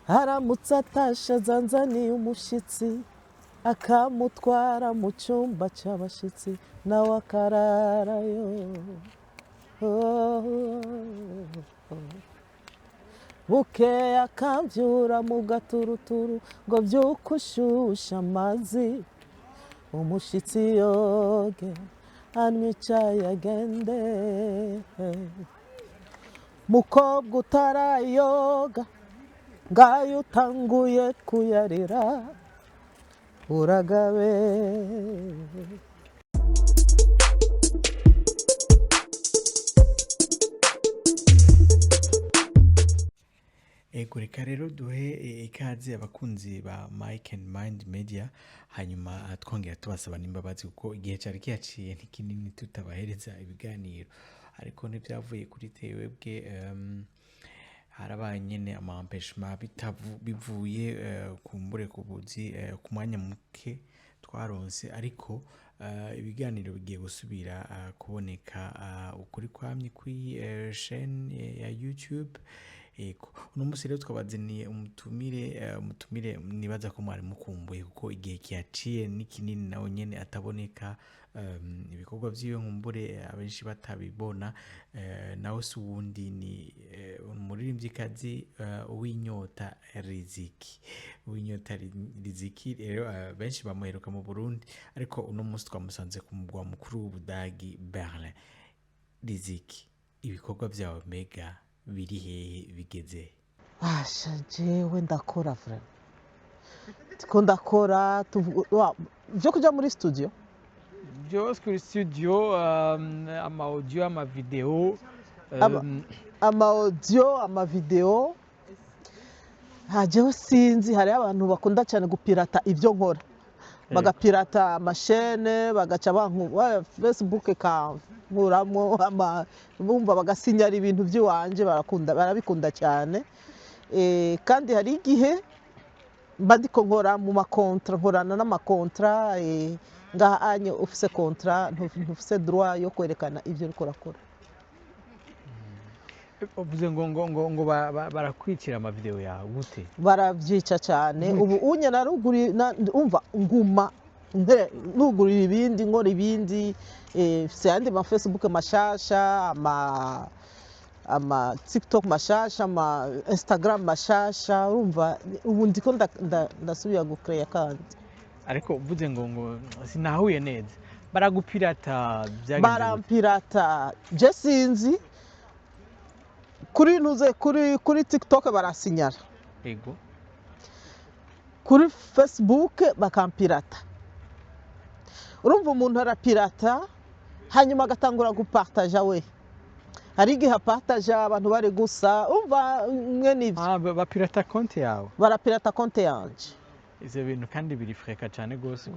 aramutse atashe azanzaniye umushyitsi akamutwara mu cyumba cy'abashyitsi nawe akararayo. Bukeye akambyura mu gaturuturu ngo byuke ushushe amazi, umushyitsi yoge anywe icyayi agende. Mukobwa utarayoga ngayo utanguye kuyarira uragabe. Ego reka rero duhe ikaze abakunzi ba Mike and Mind Media, hanyuma twongera tubasaba n'imbabazi kuko igihe cyari kiyaciye ntikinini tutabahereza ibiganiro, ariko ntibyavuye kuri twebwe. Harabaye nyene amampeshma bivuye kumbure kubuzi ku mwanya muke twaronse, ariko ibiganiro bigiye gusubira kuboneka ukuri kwamye kuri chaîne ya YouTube. Ego uno musi rero twabazaniye umutumire nibaza ko mwari mukumbuye kuko igihe kiyaciye ni kinini nawe nyene ataboneka. Ibikorwa vyiwe nkumbure abenshi batabibona. Nawe si uwundi ni umuririmvyikazi Uwinyota Riziki. Uwinyota Riziki rero benshi bamuheruka mu Burundi, ariko uno musi twamusanze ku mugwa mukuru w'Ubudagi Berlin. Riziki, ibikorwa vyawe mega biri hehe bigeze? Asha jewe ndakora vrema, ko ndakora vyo kuja muri studio, byose kuri studio, ama audio, ama video, ama audio, ama video. Jewe sinzi, hari abantu bakunda cyane gupirata ibyo nkora, bagapirata amashene, bagaca bankuba Facebook kankuramo bumva bagasinyara ibintu by'iwanje, barabikunda cyane. Kandi hari igihe mba ndiko nkora mu makontra, nkorana n'amakontra, ngaha anye ufise kontra ntufise droit yo kwerekana ivyo uriko urakora. uvuze ngo barakwicira ama video yawe gute? Baravyica cyane. Ubu unye naruguri umva nguma nugurira ibindi, nkora ibindi, fise yandi ma Facebook mashasha, ama TikTok mashasha, ama Instagram mashasha. Urumva ubu ndiko ndasubira gucreate kandi. Ariko uvuze ngo sinahuye neza, baragupirata byagenze? Barampirata je sinzi, kuri TikTok barasinyara, Ego kuri Facebook bakampirata. Urumva umuntu arapirata hanyuma agatangura gupartaja we, hari igihe apartaja abantu bari gusa, umva mwene ivyo. bapirata konti yawe? Barapirata konti yanje. Ivyo bintu kandi biri freka cyane gose.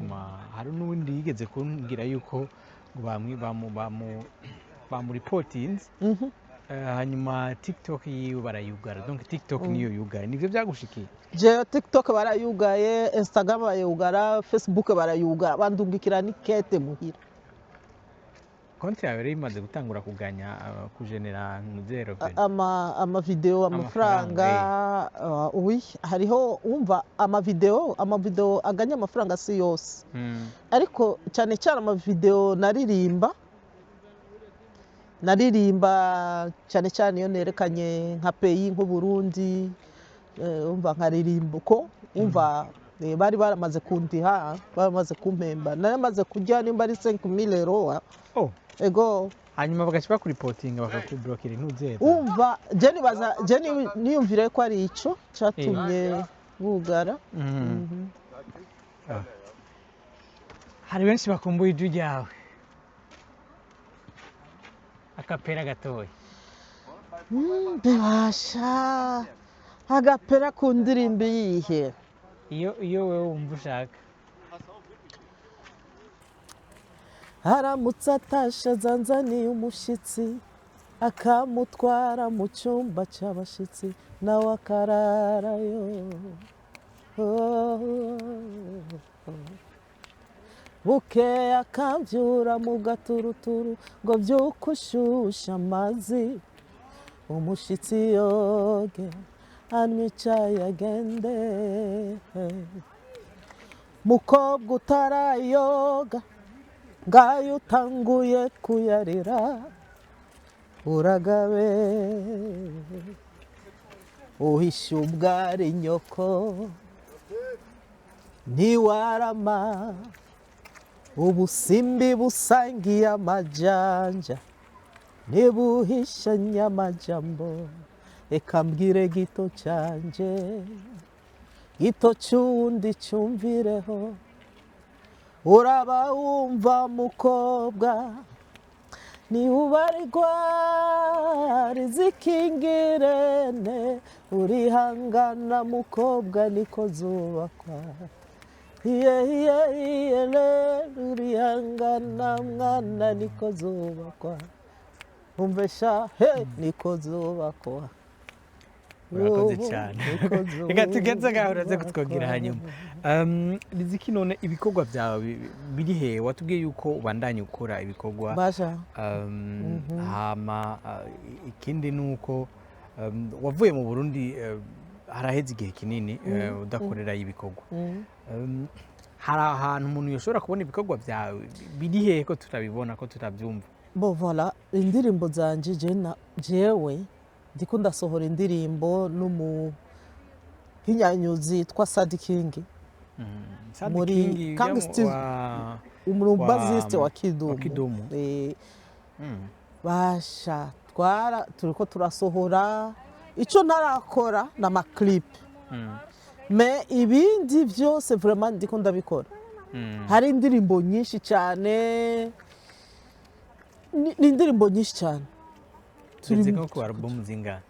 Hari n'uwundi yigeze kumbwira yuko bamuripotinze, hanyuma TikTok yiwe barayugara. Donc TikTok niyo yugaye. Nivyo byagushikiye? Je TikTok barayugaye, Instagram barayugara, Facebook barayugara, bandungikira nikete muhira. Konti yawe rero imaze gutangura kuganya kugenera zero ama video, amafaranga. Oui, hariho umva ama video aganya amafaranga si yose. Ariko cyane cyane ama video naririmba cyane cyane iyo nerekanye nka pays nk'u Burundi, umva nkaririmba uko umva bari baramaze kundiha, baramaze kumpemba, naramaze kujya nimba ari 5000 euros. Ego hanyuma bagaca bakuripotinga bakakublokira intuzera. Umva je niyumvire ko ari ico cyatumye bugara. Hari benshi bakumbuye ijwi ryawe, akapera gatoya. Bebasha agapera ku ndirimbo yihe? iyo wewe wumva ushaka. Aramutse atashe azanzaniye umushyitsi akamutwara mu cyumba cy'abashyitsi nawe akararayo. Bukeye akambyura mu gaturuturu ngo byuke ushushe amazi, umushyitsi yoge anyicaye agende mukobwa utarayoga ngayo utanguye kuyarira uragabe uhishe ubwari nyoko ntiwarama ubusimbi busangiye amajanja ntibuhishanye amajambo reka mbwire gito canje gito cyundi cyumvireho uraba wumva mukobwa niubarirwa rizikingirene urihangana mukobwa niko zubakwa urihangana mwana niko zubakwa umvesha niko zubakwa urakoze cyane reka tugeze ngaho uraze kutwogira hanyuma Riziki none ibikorwa byawe biri he watubwiye yuko ubandanye ukora ibikorwa hama ikindi nuko wavuye mu Burundi haraheze igihe kinini udakorera ibikorwa hari ahantu umuntu yoshobora kubona ibikorwa byawe biri he ko tutabibona ko tutabyumva bo voilà indirimbo zanje jewe ndiko ndasohora indirimbo n'umuhinyanyuzi twa Sadi King muri umurubaziste wa Kidumu basha turiko turasohora icyo ntarakora na maclip me ibindi byose vraiment ndiko ndabikora hari indirimbo nyinshi cyane ni indirimbo nyinshi cyane turi ko album zinga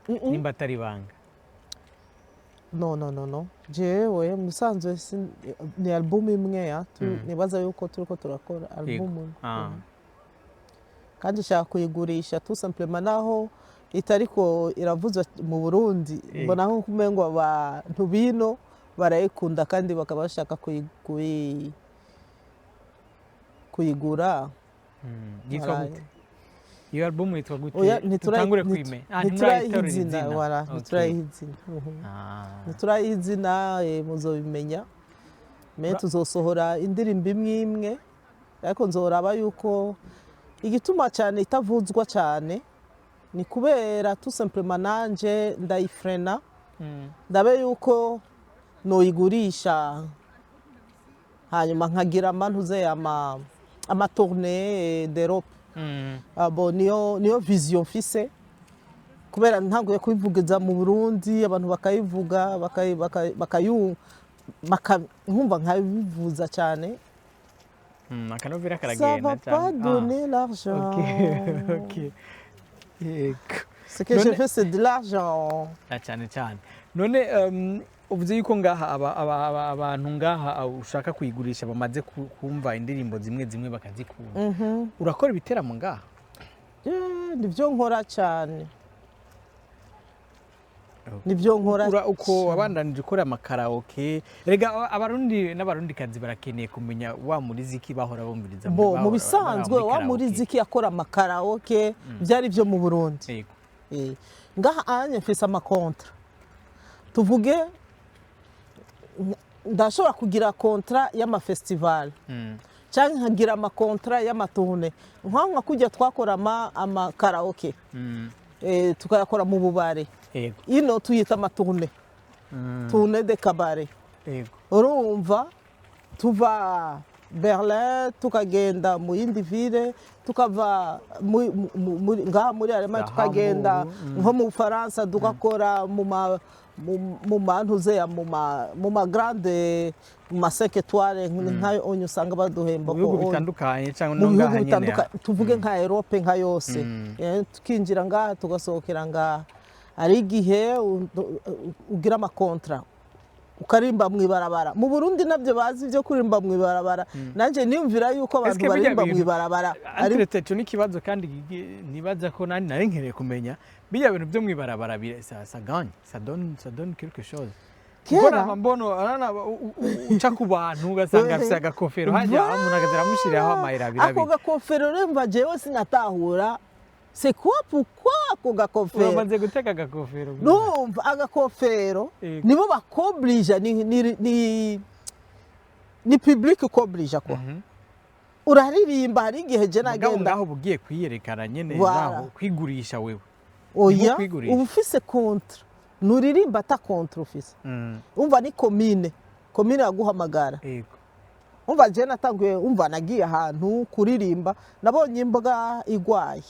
nimba atari banga no jewe musanzwe ni album imwe ya nibaza yuko turiko turakora album kandi shaka kuyigurisha tout simplement naho itariko iravuzwa mu Burundi mbona nko kumengo abantu bino barayikunda kandi bakaba bashaka kuyigura yitwa gute iyo album yitwa gute tutangure kwime ntiturayizina muzobimenya me tuzosohora indirimbo imwe imwe ariko nzoraba yuko igituma cyane itavuzwa cyane ni kubera tout simplement nanje ndayifrena ndabe yuko noyigurisha hanyuma nkagira amantuze ama tournée d'Europe abo niyo vision mfise kubera ntanguye kubivugiza mu Burundi abantu bakayivuga nkumva nkabivuza cyane akanovera karagenda ça va pas donner l'argent OK ce que je fais c'est de l'argent cyane none uvuze yuko ngaha abantu ngaha ushaka kuyigurisha bamaze kumva indirimbo zimwe bakazikunda urakora ibiteramo ngaha nibyo nkora cyane nibyo nkora uko abandanije ukora amakaraoke rega abarundi n'abarundikazi barakeneye kumenya wa Muriziki bahora bumviriza mu bisanzwe wa Muriziki akora amakaraoke byari byo mu Burundi ngaha anye mfise amakontra tuvuge ndashobora kugira kontra y'amafestival cyangwa nkagira amakontra y'amaturne nka kujya twakora amakaraoke tukayakora mu bubare ino tuyita amaturne tourne de cabaret urumva tuva Berlin tukagenda mu yindi ville tukava muri Allemagne tukagenda nko mu Faransa tukakora mu mantuze mu ma grande mu 5 étoiles nkayo onyo usanga baduhemba ko bitandukanye cyangwa no ngaha nyene tuvuge nka Europe nka yose tukinjira ngaha tugasohokera ngaha ari igihe ugira amakontra ukarimba mu ibarabara mu Burundi nabyo bazi byo kurimba mu ibarabara nanje niyumvira yuko abantu barimba mu ibarabara ari cyo n'ikibazo kandi nibaza ko nani narenkereye kumenya biya bintu byo mu ibarabara ça gagne ça donne quelque chose kera mbono arana uca ku bantu ugasanga afite agakofero hajya umuntu akaziramushiraho amayira abira ako gakofero remva jewe sinatahura c'est quoi pourquoi ako gakofero uramaze guteka agakofero numva agakofero Yego. nibo bakobrija ni public kobrija kwa uraririmba hari igihe je nagenda nagenda ngaho bugiye kwiyerekana nyene Voilà. naho kwigurisha wewe oya kwigurisha. uba ufise contre nuririmba ata contre ufise umva ni komine yaguhamagara yego umva je natanguye umva nagiye ahantu kuririmba nabonye imbwa igwaye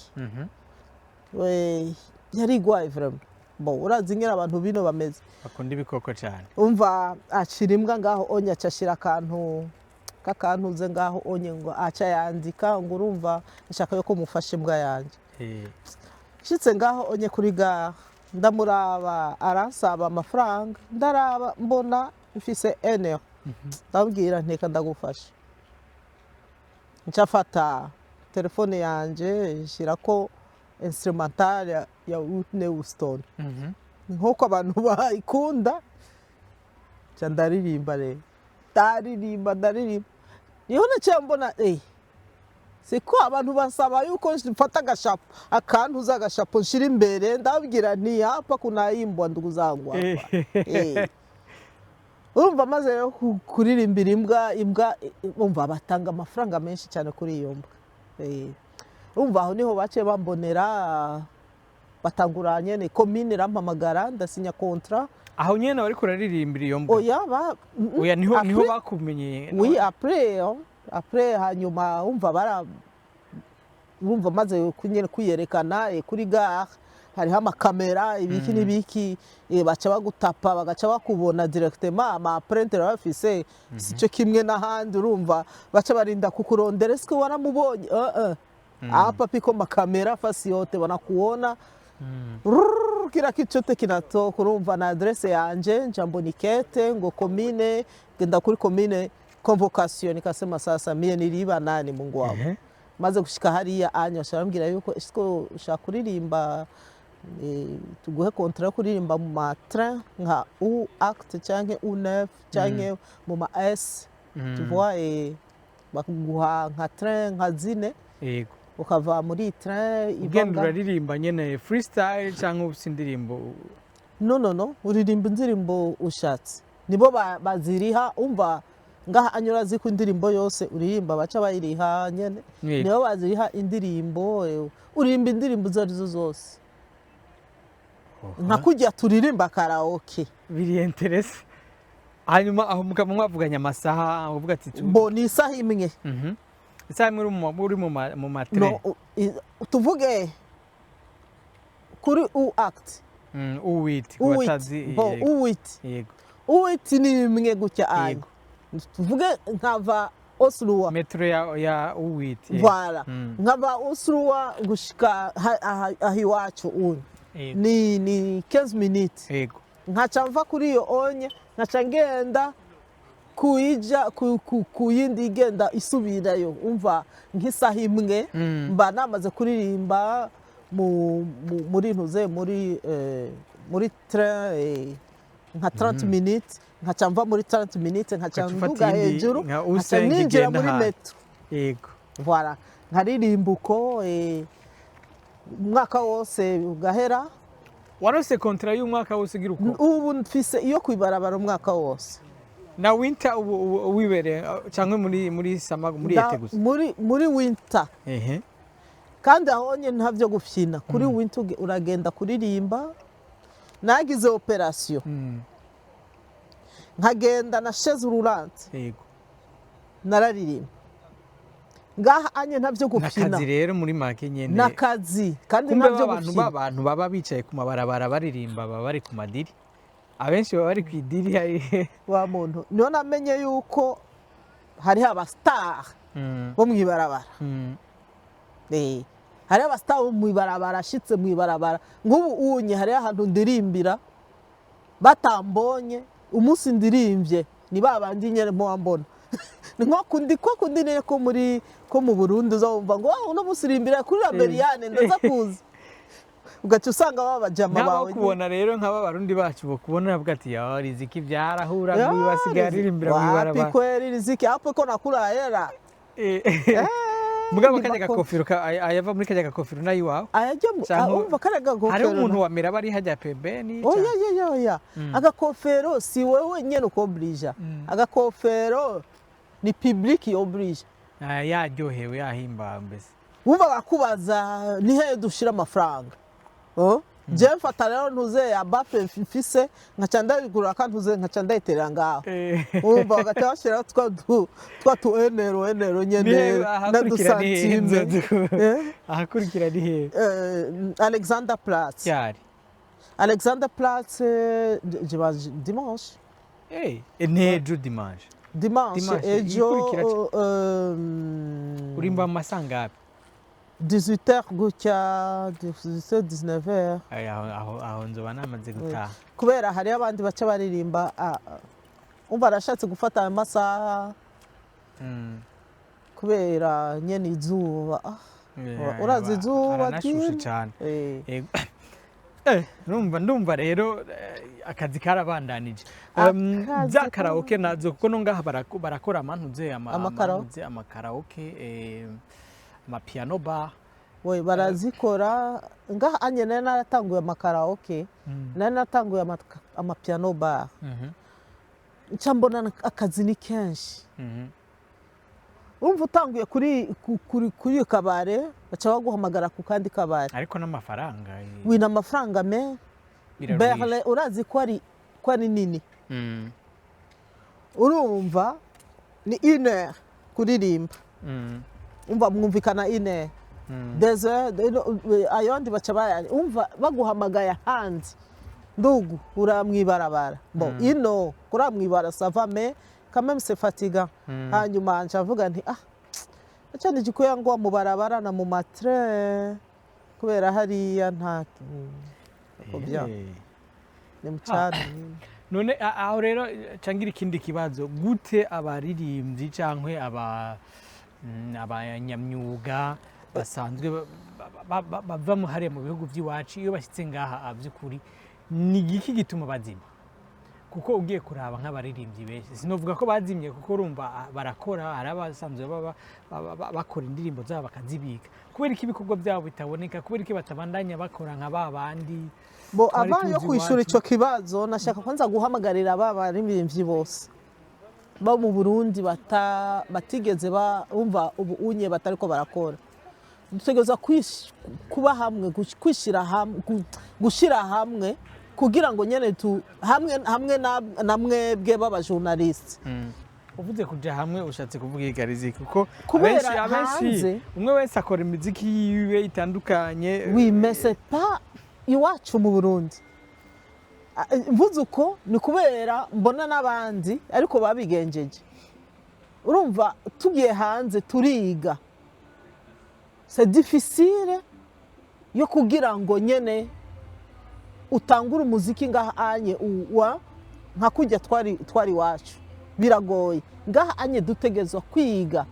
yari igwaye vraiment bon urazi nyine abantu bino bameze bakunda ibikoko cyane umva acira imbwa ngaho onye acashira akantu kakantuze ngaho onye ngo aca yandika ngo urumva nshaka yo ko mufashe imbwa yanje shitse ngaho onye kuri ga ndamuraba aransaba amafaranga ndaraba mbona mfise ene ndabwira nteka ndagufasha ncafata telefone yanje shirako instrumental ya Whitney Houston nk'uko abantu bayikunda ca ndaririmba rero ndaririmba niho naciye mbona siko abantu basaba yuko mfata agashapo akantu uza agashapo nshira imbere ndabwira nti hapa kunayimbwa nduguzangwa urumva maze rero kuririmbira imbwa umva batanga amafaranga menshi cyane kuri iyo mbwa urumva aho niho baciye bambonera batangura nyene komine rampamagara ndasinya contrat aho nyene bari kuraririmbira iyo mbwa oya niho bakumenye oui après hanyuma umva urumva maze kunyene kuyerekana kuri gare hariho amakamera ibiki n'ibiki baca bagutapa bagaca bakubona directement ama printer bafise sico kimwe n'ahandi urumva baca barinda kukurondera eske waramubonye hapa piko makamera fasi yote wanakuona kila kitu chote kinatoka urumva na adresse yanje njambonikete ngo komine genda kuri komine convocation nikasema sasa mie niliba nani Mungu wangu maze gushika hariya anya sharambwira yuko esko ushaka kuririmba tuguhe contrat yo kuririmba mu ma train nka u acte canke u neuf canke mu ma s tu vois bakuguha nka train nka zine yego ukava muri train ugenda uraririmba nyene freestyle canke ufise indirimbo no uririmba indirimbo ushatse nibo baziriha umva ngaha anyura ziku indirimbo yose uririmba baca bayiriha nyene nibo baziriha indirimbo uririmba indirimbo zarizo zose nka kujya turirimba karaoke biri interesse hanyuma aho mukaba mwavuganya amasaha uvuga ati bo ni isaha imwe isaha imwe uri mu matre tuvuge kuri u act uwit kubatazi bo uwit yego uwit ni imwe gutya anye tuvuge nkava Osluwa metro ya uwit voilà nkava Osluwa gushika ahiwacu unye ni 15 minutes yego nkaca mva kuri iyo onye nkaca ngenda kuija kuyindi igenda isubirayo umva nk'isaha imwe mba namaze kuririmba muri ntuze muri train nka 30 minutes nkaca mva muri 30 minutes nkaca nduga hejuru nkaca ninjira muri metro yego voilà nkaririmba uko umwaka wose ugahera warose contrat y'umwaka wose ugira uko ubu mfise iyo kwibarabara umwaka wose na winter wibere cyangwa muri summer muri ete gusa muri winter kandi aho nyine ntavyo gufyina kuri winter uragenda kuririmba nagize operation nkagenda na chaise roulante yego nararirimba ngaha anye ntavyo gufyina nakazi rero muri make nyene nakazi kandi ntavyo gufyina abantu baba bicaye ku mabarabara baririmba baba bari ku madiri abenshi baba bari kwidiri wa muntu niho namenye yuko hari abastar bo mwibarabara hari abastar bo mwibarabara ashitse mwibarabara nk'ubu unye hari ahantu ndirimbira batambonye umunsi ndirimbye ni babandi nyene mo ambona nko kundi ne ko mu Burundi uzumva ngo uno musirimbira kuri Ameriane ndaza kuza ugaca usanga babajama bawe kubona rero nk'aba barundi bacu bo kubona bavuga ati ya riziki byarahura basigaye ririmbira mu barabara kweri riziki hapo ko nakura hera mugabo kajya gakofero ayava muri kajya gakofero nayo iwawe ayajya umva kariya gakofero hari umuntu wamera bari hajya pembeni oya agakofero si wowe nyine ukobrija agakofero ni public yobrija yaryohewe yahimba mbese wumva bakubaza ni hehe dushira amafaranga je mfata rero ntuze ya bape mfise nkaca ndabigura kandi ntuze nkaca ndayiterera ngaho wumva bagata bashira twa tu enero nyene na dusantime ahakurikira ni hehe Alexander Platz cyari Alexander Platz dimanche nejo dimanche ejo urimba amasangapi 18h gutya 19h aho nzoba namaze gutaha kubera hari abandi baca baririmba umva arashatse gufata amasaha kubera nyene izuba urazi izuba arashushe cyane ndumva rero akazi karabandanije za karaoke nazo kuko no ngaha barakora amantuze amakaraoke amapiano bar we barazikora ngaha anye nari naratanguye amakaraoke nari naratanguye amapiano bar nca mbona akazi ni kenshi urumva utanguye kuri kabare baca baguhamagara ku kandi kabare ariko n'amafaranga wina amafaranga me berle urazi ko ari nini urumva ni 1 heure kuririmba umva mwumvikana 1 heure ayondi baca umva baguhamagaye hanze ndugu uramwibarabara ino kuramwibara sava me quand même c'est fatigant hanyuma ncavuga nti acha ndikuya ngo mu barabara na mu matre kubera hariya nta kubya ni mucani none aho rero cangira ikindi kibazo gute abaririmbyi cankwe abanyamyuga basanzwe bava mu hariya mu bihugu by'iwacu iyo bashyitse ngaha by'ukuri ni igiki gituma bazima kuko ugiye kuraba nk'abaririmbyi benshi sinovuga ko bazimye kuko urumva barakora hari abasanzwe bakora indirimbo zabo bakazibika kubera ko ibikorwa byabo bitaboneka kubera ko batabandanya bakora nka babandi abayo kwishura ico kibazo nashaka kwanza guhamagarira abaririmbyi bose bo mu Burundi batigeze bumva ubu unye batariko barakora dutegereza kuba hamwe gushira hamwe kugira ngo nyene hamwe na mwebwe baba journaliste uvuze kuja hamwe ushatse kuvuga igarizi kuko abenshi umwe wese akora imiziki yiwe itandukanye mais pas iwacu mu Burundi mvuze uko ni kubera mbona n'abandi ariko babigenjeje urumva tugiye hanze turiga c'est difficile yo kugira ngo nyene utangura umuziki ngaha anye nka kujya twari wacu biragoye ngaha anye dutegezwa kwiga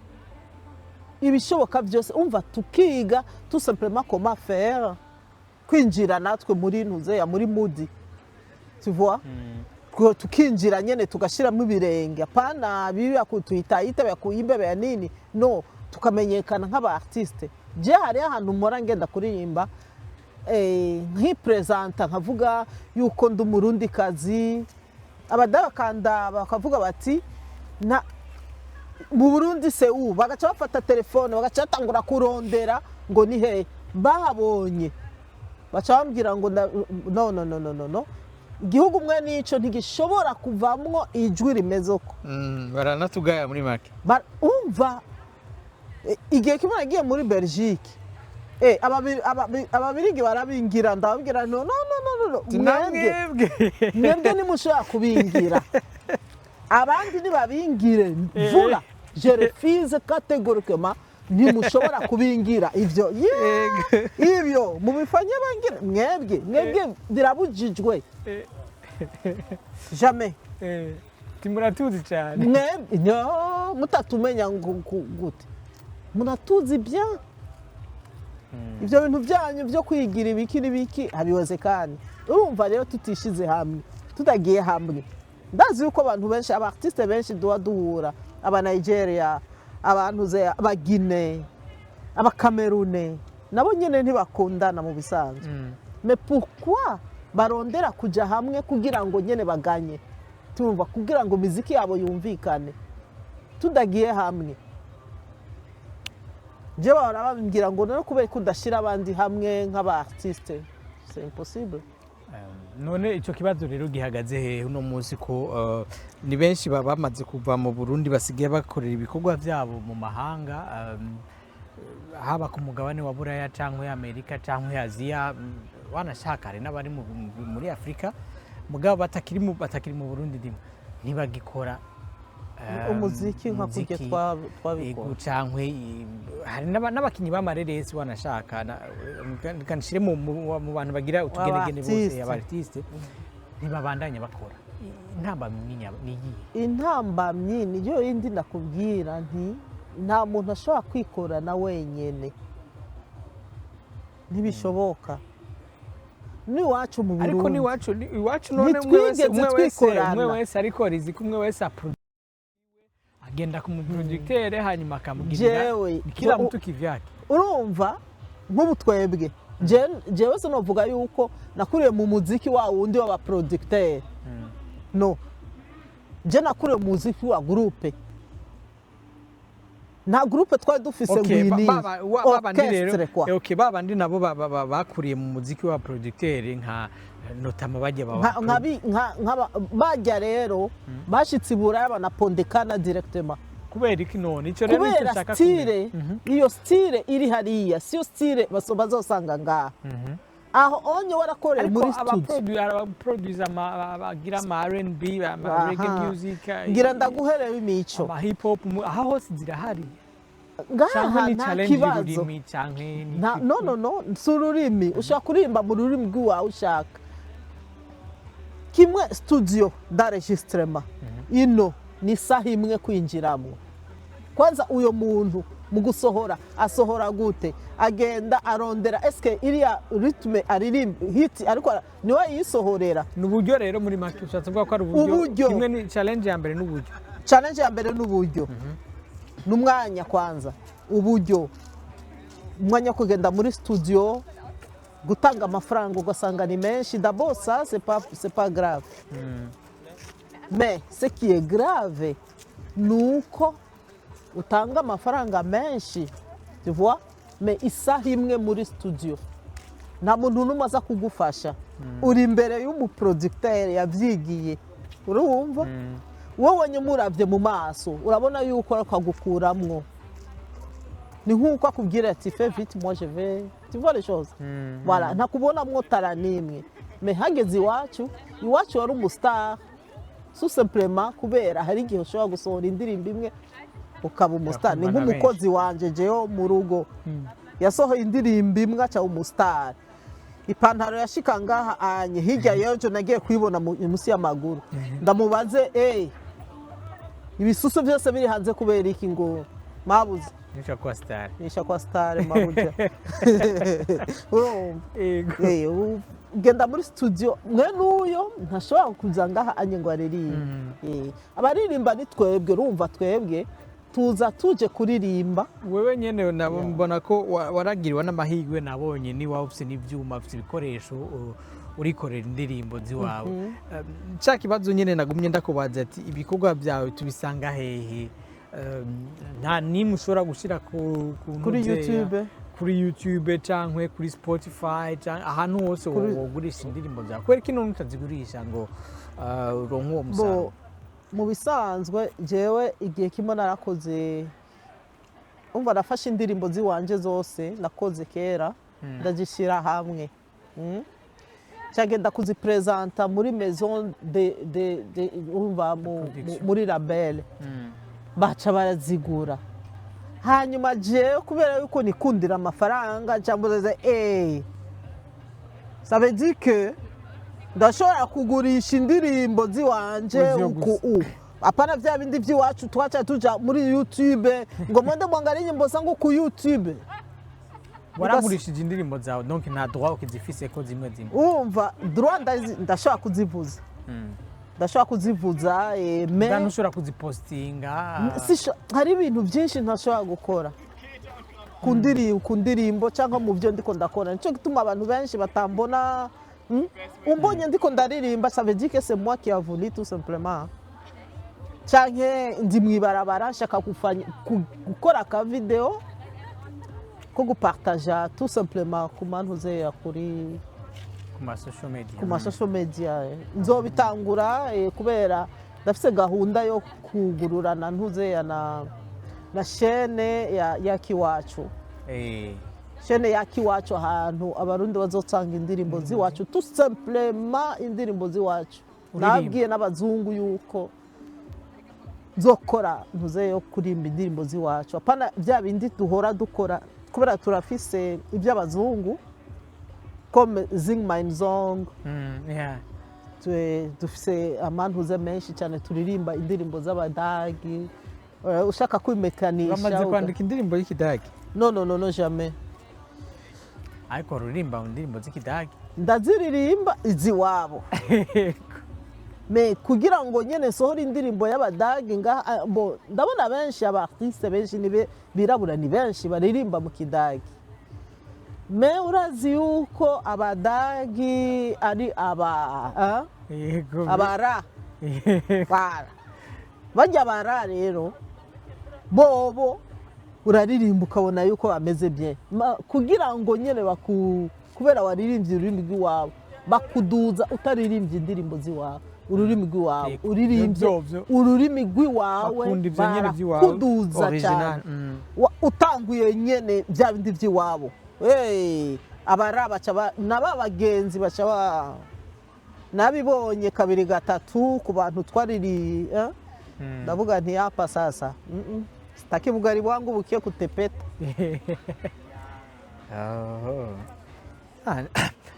ibishoboka byose umva tukiga tout simplement comment faire kwinjira natwe muri ntuze ya muri mudi tu vois tukinjira nyene tugashiramo ibirenge apana bibi akutwita yitabe yakuyimbe ya nini no tukamenyekana nk'aba artiste je hari ahantu mpora ngenda kuririmba nk'ipresenta nkavuga yuko ndi umurundi kazi abadakanda bakavuga bati mu Burundi se bagaca bafata telefone bagaca batangura kurondera ngo ni he babonye baca bambwira ngo no igihugu mwe nico ntigishobora kuvamwo ijwi rimeze uko baranatugaya muri make umva igihe kimwe nagiye muri Belgique ababirigi barabingira ndababwira no mwebwe nimushobora kubingira abandi ntibabingire mvura je refuse catégoriquement ntimushobora kubingira ivyo mubifanye bangira mwebwe birabujijwe jamais timuratuzi cyane mwebwe mutatumenya gute munatuzi bien ivyo bintu byanyu byo kwigira ibiki n'ibiki habihoze kandi urumva rero tutishize hamwe tutagiye hamwe ndazi yuko abantu benshi aba artiste benshi duhura aba Nigeria abantu aba Guinea abakamerune nabo nyine ntibakundana mu bisanzwe mais pourquoi barondera kujya hamwe kugira ngo nyine baganye tumva kugira ngo muziki yabo yumvikane tudagiye hamwe je bahora babwira ngo no kubera ko udashira abandi hamwe nk'aba artiste c'est impossible. None icyo kibazo rero gihagaze he uno munsi ko ni benshi bamaze kuva mu Burundi basigaye bakorera ibikorwa byabo mu mahanga haba ku mugabane wa Buraya cyangwa Amerika cyangwa Aziya wanashaka hari n'abari muri Afrika mugabo batakiri mu Burundi ndimo ntibagikora umuziki nka kujye twabikora cyangwa hari n'abakinyi b'amareresi wanashaka kanshire mu bantu bagira utugenegene bose abartiste ntibabandanya bakora intambamyi niyo yindi nakubwira nti nta muntu ashobora kwikorana wenyene ntibishoboka n'iwacu mu Burundi ariko iwacu none umwe wese ariko riziko umwe wese agenda ku producteur hanyuma akamugirira kila mtu kivyake urumva nk'ubu twebwe jewe se novuga yuko nakuriye mu muziki wa wundi w'aba producteur no je nakuriye mu muziki wa groupe nta groupe twari dufise ngwini orchestre kwa babandi nabo bakuriye mu muziki wa producteur nka notama bajya bajya rero bashitse Buraya banapondekana directement kubera iki none ico rero nicyo nshaka style iyo style iri hariya siyo style bazosanga ngaha aho onye warakoreye muri studio abaproducer bagira ama R&B ama reggae music ngira ndaguherewe imico ama hip hop aha hose zirahari ngaha nta kibazo no sururimi ushaka kurimba mu rurimi rwawe ushaka kimwe studio d'enregistrement ino ni saha imwe kwinjiramo kwanza uyo muntu mu gusohora asohora gute agenda arondera eske iriya rythme aririmba hit ariko niwe yisohorera n'uburyo rero muri make ushatse bwa ko ari uburyo kimwe ni challenge ya mbere n'uburyo n'umwanya kwanza uburyo umwanya kugenda muri studio gutanga amafaranga ugasanga ni menshi d'abord ça c'est pas grave mais ce qui est grave nuko utanga amafaranga menshi tu vois mais isaha imwe muri studio nta muntu n'umwe aza kugufasha uri imbere y'umuproducteur yavyigiye urumva wowe nyemuravye mu maso urabona yuko akagukuramwo ni nk'uko akubwira ati fais vite moi je vais tu vois les choses voilà ntakubona mwotara nimwe mais hageze iwacu wari umustar tout simplement kubera hari igihe ushobora gusohora indirimbo imwe ukaba umustar ni nk'umukozi wanje jeyo mu rugo yasohoye indirimbo imwe aca umustar ipantaro yashika ngaha anye hirya yejo nagiye kwibona musi y'amaguru ndamubaze ibisusu byose biri hanze kubera iki ngo mabuze nisha kwa star mabuja genda muri studio mwe nuyo ntashobora kuza ngaha anye ngo aririmbe abaririmba ni twebwe urumva twebwe tuza tuje kuririmba wewe nyene nabo mbona ko waragiriwe n'amahirwe nabonye ni wawe ufite n'ivyuma ufite ibikoresho urikorera indirimbo ziwawe nshaka ibazo nyene nagumye ndakubaza ati ibikorwa byawe tubisanga hehe nta nimwe ushobora gushira kuri YouTube cyangwa kuri Spotify cyangwa ahantu hose wogurisha indirimbo zawe kwera kino utazigurisha ngo uronke uwo musaruro mu bisanzwe jewe igihe kimwe narakoze umva nafashe indirimbo ziwanje zose nakoze kera ndagishira hamwe cyagenda kuzipresenta muri maison de umva muri label baca barazigura hanyuma jewe kubera yuko nikundira amafaranga cyambuze ça veut dire que ndashobora kugurisha indirimbo ziwanje uku apana vya bindi vyiwacu twacha tuja muri YouTube ngo mwende mwangara inyimbo zangu ku YouTube waragurishije indirimbo zawe donc nta droit ukizifise ko zimwe umva droit ndashobora kuzivuza ndashobora kuzivuza ntushobora kuzipostinga hari ibintu byinshi ntashobora gukora ku ndirimbo cyangwa mu byo ndiko ndakora nicyo gituma abantu benshi batambona umbonye ndiko ndaririmba ça veut dire que c'est moi qui a voulu tout simplement canke ndi mwibarabara nshaka gukora ka video ko gupartager tout simplement ku mantuze ya kuri ku ma social media nzobitangura kubera ndafise gahunda yo kugururana ntuze ya na chaîne ya Kiwacu chaîne ya Kiwacu ahantu abarundi bazotanga indirimbo ziwacu tout simplement indirimbo ziwacu nabwiye n'abazungu yuko nzokora ntuze yo kurimba indirimbo ziwacu apana bya bindi duhora dukora kubera turafise iby'abazungu comme Sing My Song dufise amantuze menshi cyane turirimba indirimbo z'abadagi ushaka kwimekanisha bamaze kwandika indirimbo y'ikidagi no jamais ariko ruririmba indirimbo z'ikidagi ndaziririmba iziwabo me kugira ngo nyene sohora indirimbo y'abadagi ndabona benshi abartiste benshi birabura ni benshi baririmba mu kidagi me urazi yuko abadagi ari abara bajya bara rero bobo uraririmba ukabona yuko ameze bien kugira ngo nyene kubera waririmbye ururimi rw'iwabo bakuduza utaririmbye indirimbo z'iwabo ururimi rw'iwawe uririmbye ururimi rwawe barakuduza cyane utanguye nyene bya bindi by'iwabo abara baca n'abagenzi baca nabibonye kabiri gatatu ku bantu twariri ndavuga nti hapa sasa sitaki bugari bwangu bukiye kutepeta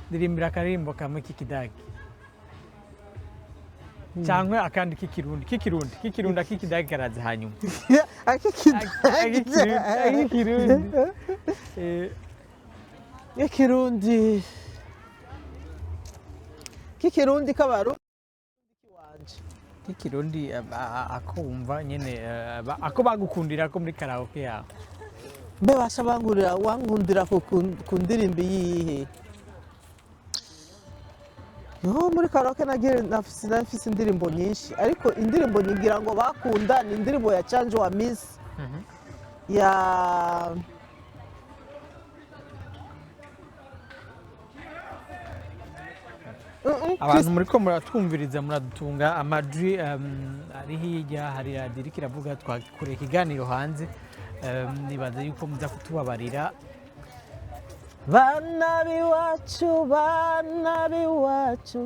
ndirimbira akarimbo kamwe k'ikidagi cyangwa akandi k'ikirundi ak'ikidagi karaza hanyuma k'ikirundi k'abarundi k'ikirundi akumva nyene ako bagukundira ko muri karaoke yawe mbe basha wankundira ku ndirimbo yihe yo muri karaoke nafise indirimbo nyinshi ariko indirimbo nyigira ngo bakunda ni indirimbo ya Change wa Miss ya abantu muri ko muratwumviriza muradutunga amajwi ari hirya hari radiyo iriko iravuga twakoreye ikiganiro hanze nibaza yuko muza kutubabarira bana b'iwacu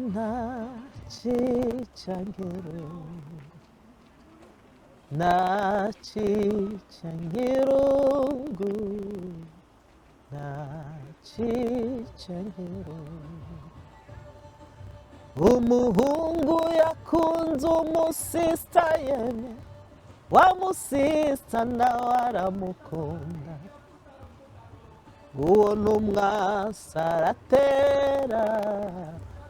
nta cicangiro nta cicangirungu nta cicangiro umuhungu yakunze umusista yeme wa musista nawe aramukunda uwo n'umwasa aratera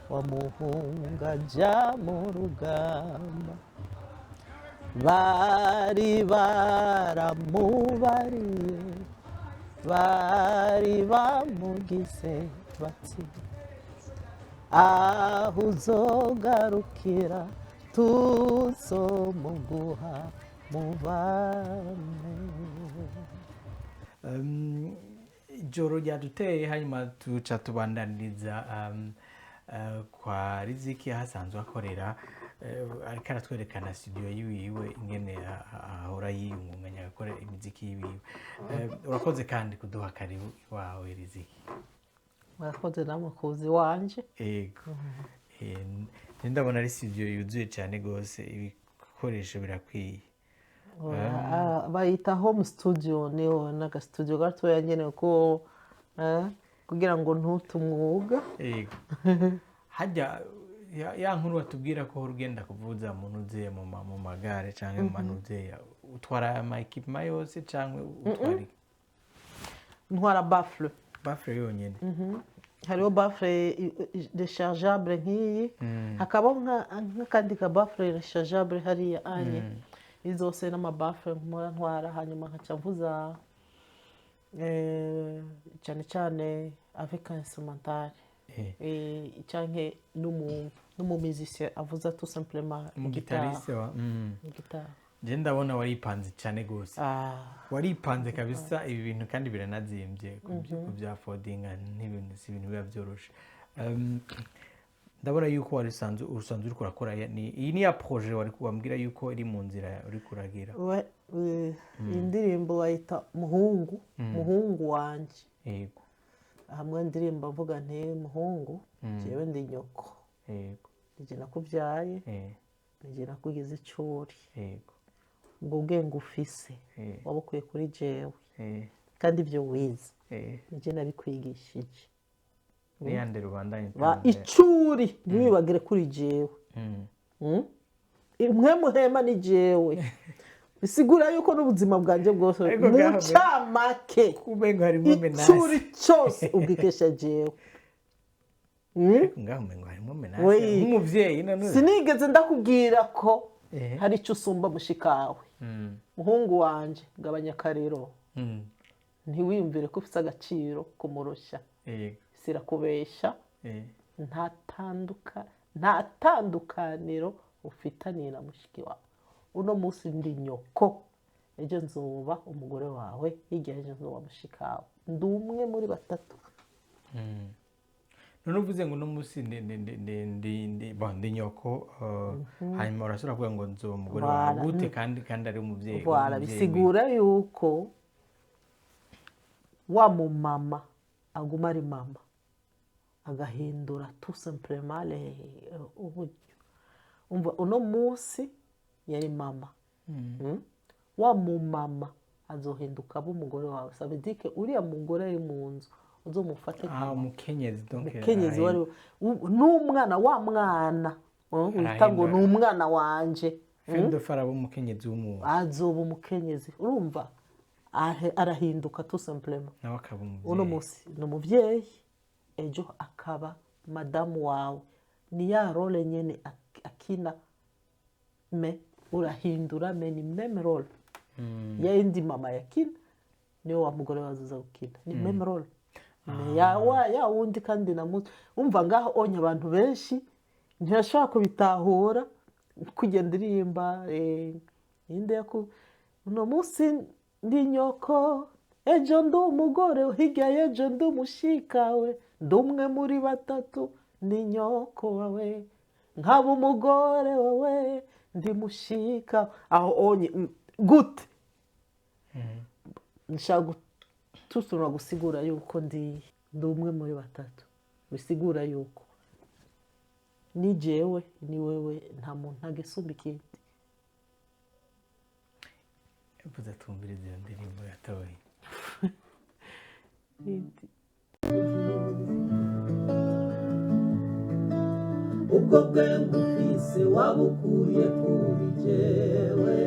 wa muhungu ajya mu rugamba bari baramubariye bari bamugize bati aho uzogarukira tuzomuguha mubane. Ijoro ryaduteye hanyuma tuca tubandaniriza kwa Riziki hasanzwe akorera ariko aratwerekana studio yiwe ingene ahora yiyungunganya agakora imiziki yiwe. Urakoze kandi kuduha karibu iwawe Riziki. Murakoze namwe kuzi wanje. Ego. Ndabona ari studio yuzuye cyane gose ibikoresho birakwiye. Bayita home studio niyo naga studio gatoya nyene ko kugira ngo ntutumwuga. Ego. Hajya ya nkuru watubwira ko urugenda kuvuza muntu uziye mu magare canke mu manuze utwara ama equipment yose canke utwari ntwara baffle yonyene. Hariho baffle rechargeable nk'iyi hakaba nk'akandi ka baffle rechargeable hariya anye izose n'amabaffle ntwara hanyuma nkaca mvuza cyane cyane avec instrumental canke n'umumizisien avuza tout simplement umugitariste wa gitari. je ndabona waripanze cyane gose waripanze kabisa ibi bintu kandi biranazimbye ku bya fodinga n'ibintu si ibintu biba byoroshe. Ndabona yuko usanzwe uri kurakora iyi ni ya projet wari kubambwira yuko iri mu nzira uri kuragira. Indirimbo bayita muhungu wanje. Yego. Hamwe indirimbo mvuga nti muhungu jewe ndi nyoko. Yego. Nije nakubyaye. Nije nakugize icuri. Yego. Ubwo bwenge ufise wabukuye kuri jewe. Kandi ibyo wize. Nije nabikwigishije. Niyande rubandanye icuri ntibibagire kuri jewe. Imwe muhema ni jewe. Bisigura yuko n'ubuzima bwanje bwose mucamake kubenga harimo menase icuri cyose ubwikesha jewe. Ngaho harimo menase nk'umuvyeyi nanone sinigeze ndakubwira ko hari icyo usumba mushikawe. Muhungu wanje gabanya akariro. Ntiwiyumvire ko ufite agaciro kumurusha. Sirakubesha. Nta tandukaniro ufitaniye na mushiki wawe. Uno munsi ndi nyoko, ejo nzoba umugore wawe, hirya ejo nzoba mushikawe. Ndi umwe muri batatu. None uvuze ngo uno munsi ndi nyoko, hanyuma urashobora kuvuga ngo nzoba umugore wawe gute kandi ari umuvyeyi. Bisigura yuko wa mumama aguma ari mama agahindura tout simplement uburyo. Umva uno munsi yari mama. Wa mumama azohinduka umugore wawe. Ça veut dire que uriya mugore ari mu nzu uzomufate umukenyezi donc umukenyezi wari n'umwana wa mwana wita ngo ni umwana wanje. Fendo farabo umukenyezi w'umuntu azoba umukenyezi. Urumva arahinduka tout simplement. Nawe akaba umuvyeyi. Uno munsi ni umuvyeyi ejo akaba madamu wawe. Ni ya role nyene akina me urahindura me ni meme role. Ya indi mama yakina niyo wa mugore wazuza gukina ni meme role. Ya wundi kandi namuto umva ngaho onye abantu benshi ntiyashaka kubitahura kugenda irimba inde yako uno munsi ndi nyoko ejo ndi umugore hirya y'ejo ndi umushikawe ndi umwe muri batatu ndi nyoko wawe nkaba umugore wawe ndi mushika aho onye gute nshaka tusura gusigura yuko ndi umwe muri batatu. Bisigura yuko ni jewe ni wewe nta muntu agesumba ikindi. Ebuza tumvirize iyo ndirimbo yatoye. Ubwo bwenge ufise wabukuye kuri jewe.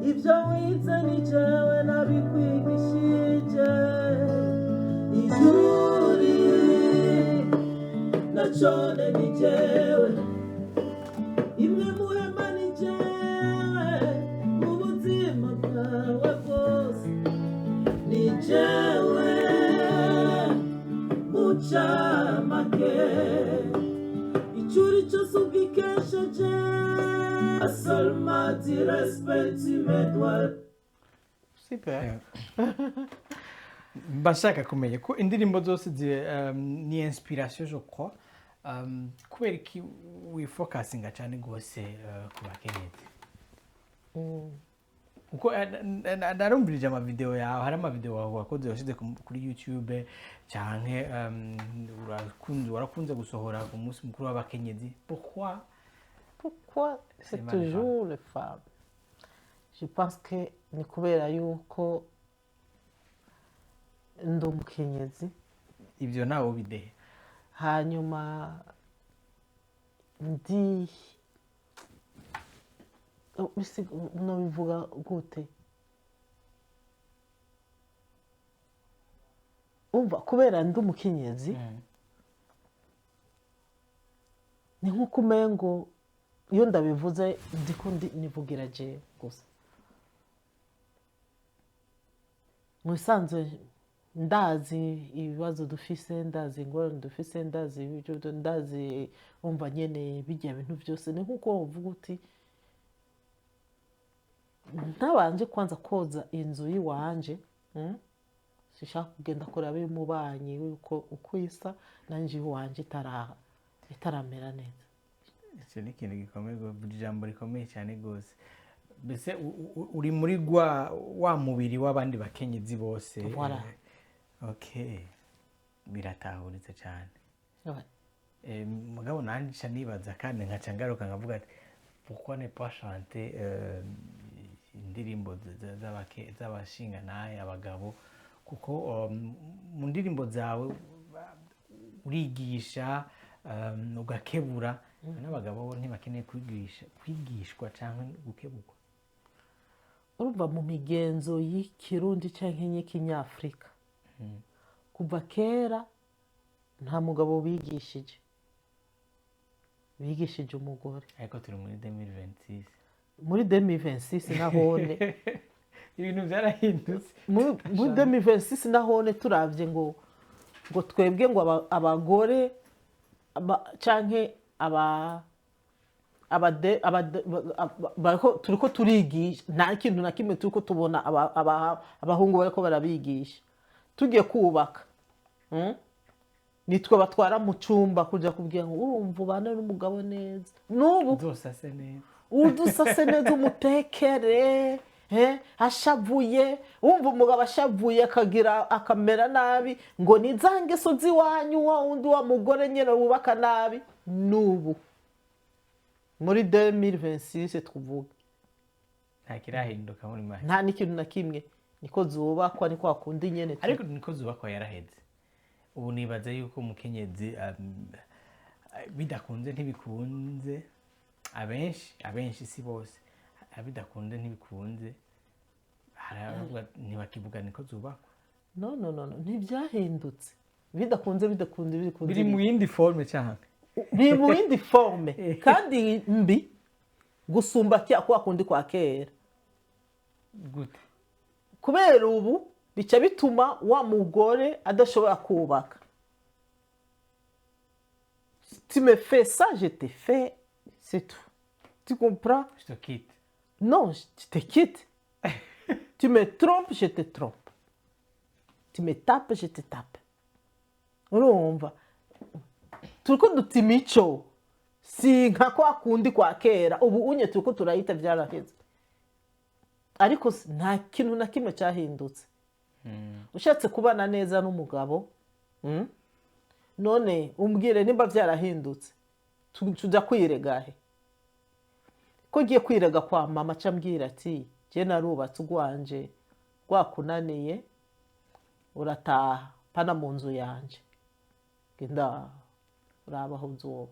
Ibyo wize ni jewe nabikwigishije. Ijuri nacone ni jewe. Imwe muhema ni jewe. Mu buzima bwawe bwose ni jewe. Mucamake icuri cyose ubwikesha jewe. Seulement du respect tu me dois. Super. Bashaka kumenya ko indirimbo zose ni inspiration je crois. Kubera ki wifocusinga cyane gose ku bakenyezi. Uko narumvirije ama video yawe hari ama video wakoze washize kuri YouTube cyane warakunze gusohora ku munsi mukuru w'abakenyezi. Pourquoi c'est toujours les femmes? Je pense que ni kubera yuko ndi umukenyezi. Ibyo nawe bidehe. Hanyuma ndi no bivuga gute? Umva kubera ndi umukenyezi ni nkuko umengo iyo ndabivuze ndiko nivugira je gusa. mu bisanzwe ndazi ibibazo dufise, ndazi ingorane dufise, ndazi ibyo ndazi umva nyene bijya bintu byose. Ni nkuko uvuga uti ntabanje kwanza koza inzu yiwanje, sishaka kugenda kuraba y'umubanyi uko isa nanje iwanje itaramera neza. icyo ni ikintu gikomeye, ijambo rikomeye cyane rwose. mbese uri muri wa mubiri w'abandi bakenyezi bose. Voilà. Okay, biratahuritse cyane. Ouais. mugabo nanjye nibaza kandi nkaca ngaruka nkavuga ati pourquoi ne pas chanter indirimbo z'abashinganaye abagabo, kuko mu ndirimbo zawe urigisha ugakebura, n'abagabo ntibakeneye kwigishwa cyangwa gukeburwa. Urumva mu migenzo y'ikirundi cyangwa y'ikinyafurika kuva kera nta mugabo bigishije umugore. ariko turi muri 2026. Muri 2026 nahone ibintu byarahindutse. muri 2026 nahone turavye ngo twebwe ngo abagore canke turiko turigisha, nta kintu na kimwe turiko tubona abahungu bariko barabigisha. Tugiye kubaka nitwe batwara mu cyumba kujya kubwira ngo urumva ubane n'umugabo neza, n'ubu udusase neza, udusase neza, umutekere ashavuye. Wumva umugabo ashavuye akamera nabi ngo ni za ngeso z'iwanyu, wa wundi wa mugore nyine wubaka nabi. N'ubu muri 2026 tuvuga nta kirahinduka muri make, nta n'ikintu na kimwe. Niko zubakwa, niko akundi nyene, ariko niko zubakwa yaraheze. Ubu nibaza yuko umukenyezi bidakunze ntibikunze, abenshi si bose, bidakunze ntibikunze, ntibakivuga niko zubakwa. No, ntibyahindutse. Bidakunze biri mu yindi forme cyane, biri mu yindi forme kandi mbi gusumba kwa kundi kwa kera. Gute? Kubera ubu bica bituma wa mugore adashobora kubaka. Tu me fais ça, je te fais, c'est tout. Tu comprends? Je te quitte. Non, je te quitte. Tu me trompes, je te trompe. Tu me tapes, je te tape. Urumva turiko duta imico si nka kwa kundi kwa kera. Ubu unye turiko turayita byaraheze, ariko nta kintu na kimwe cyahindutse. Ushatse kubana neza n'umugabo none umbwire nimba byarahindutse, tujya kwiregahe? Ko giye kwirega kwa mama cambwira ati je narubatse ugwanje rwakunaniye urataha pana mu nzu yanje, genda urabaho uzoba.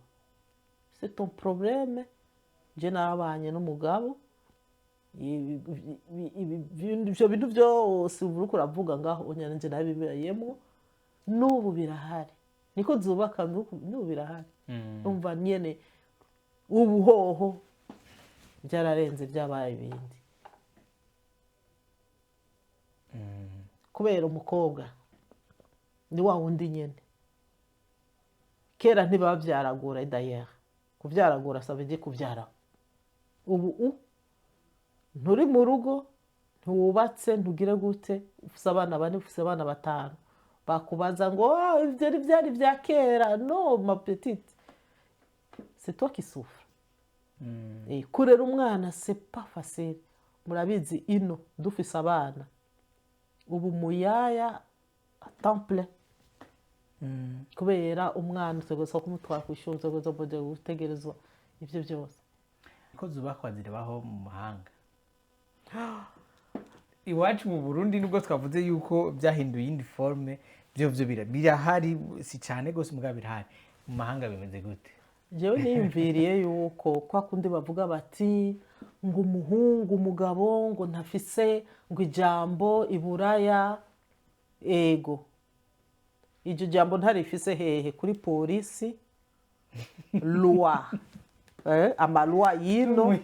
C'est ton problème. Je nabanye n'umugabo, ibyo bintu byose uvuga uravuga ngaho unyana nje nabibayemo, n'ubu birahari. Niko zubaka, n'ubu birahari. Umva nyene ubuhoho byararenze, byabaye ibindi. Kubera umukobwa ni wa wundi nyene. Kera ntibabyaragura d'ailleurs, kubyaragura sabe kubyara. Ubu nturi mu rugo, ntuwubatse, ntugire gute, ufise abana bane, ufise abana batanu, bakubaza ngo ibyo byari bya kera. No ma petite, c'est toi qui souffres. Kurera umwana c'est pas facile. Murabizi ino dufise abana ubu muyaya temple, kubera umwana utegerezwa kumutwara ku ishuri, utegerezwa gutegerezwa ibyo byose. Ko zubakwa zirabaho mu mahanga. Iwacu mu Burundi nubwo twavuze yuko byahinduye indi forme, byo birahari, si cyane gose mugabo birahari. Mu mahanga bimeze gute? Jewe niyumviriye yuko kwa kundi bavuga bati ngo umuhungu umugabo ngo ntafise ngo ijambo iburaya. Ego iryo jambo ntarifise hehe? Kuri polisi loi, amalwa yino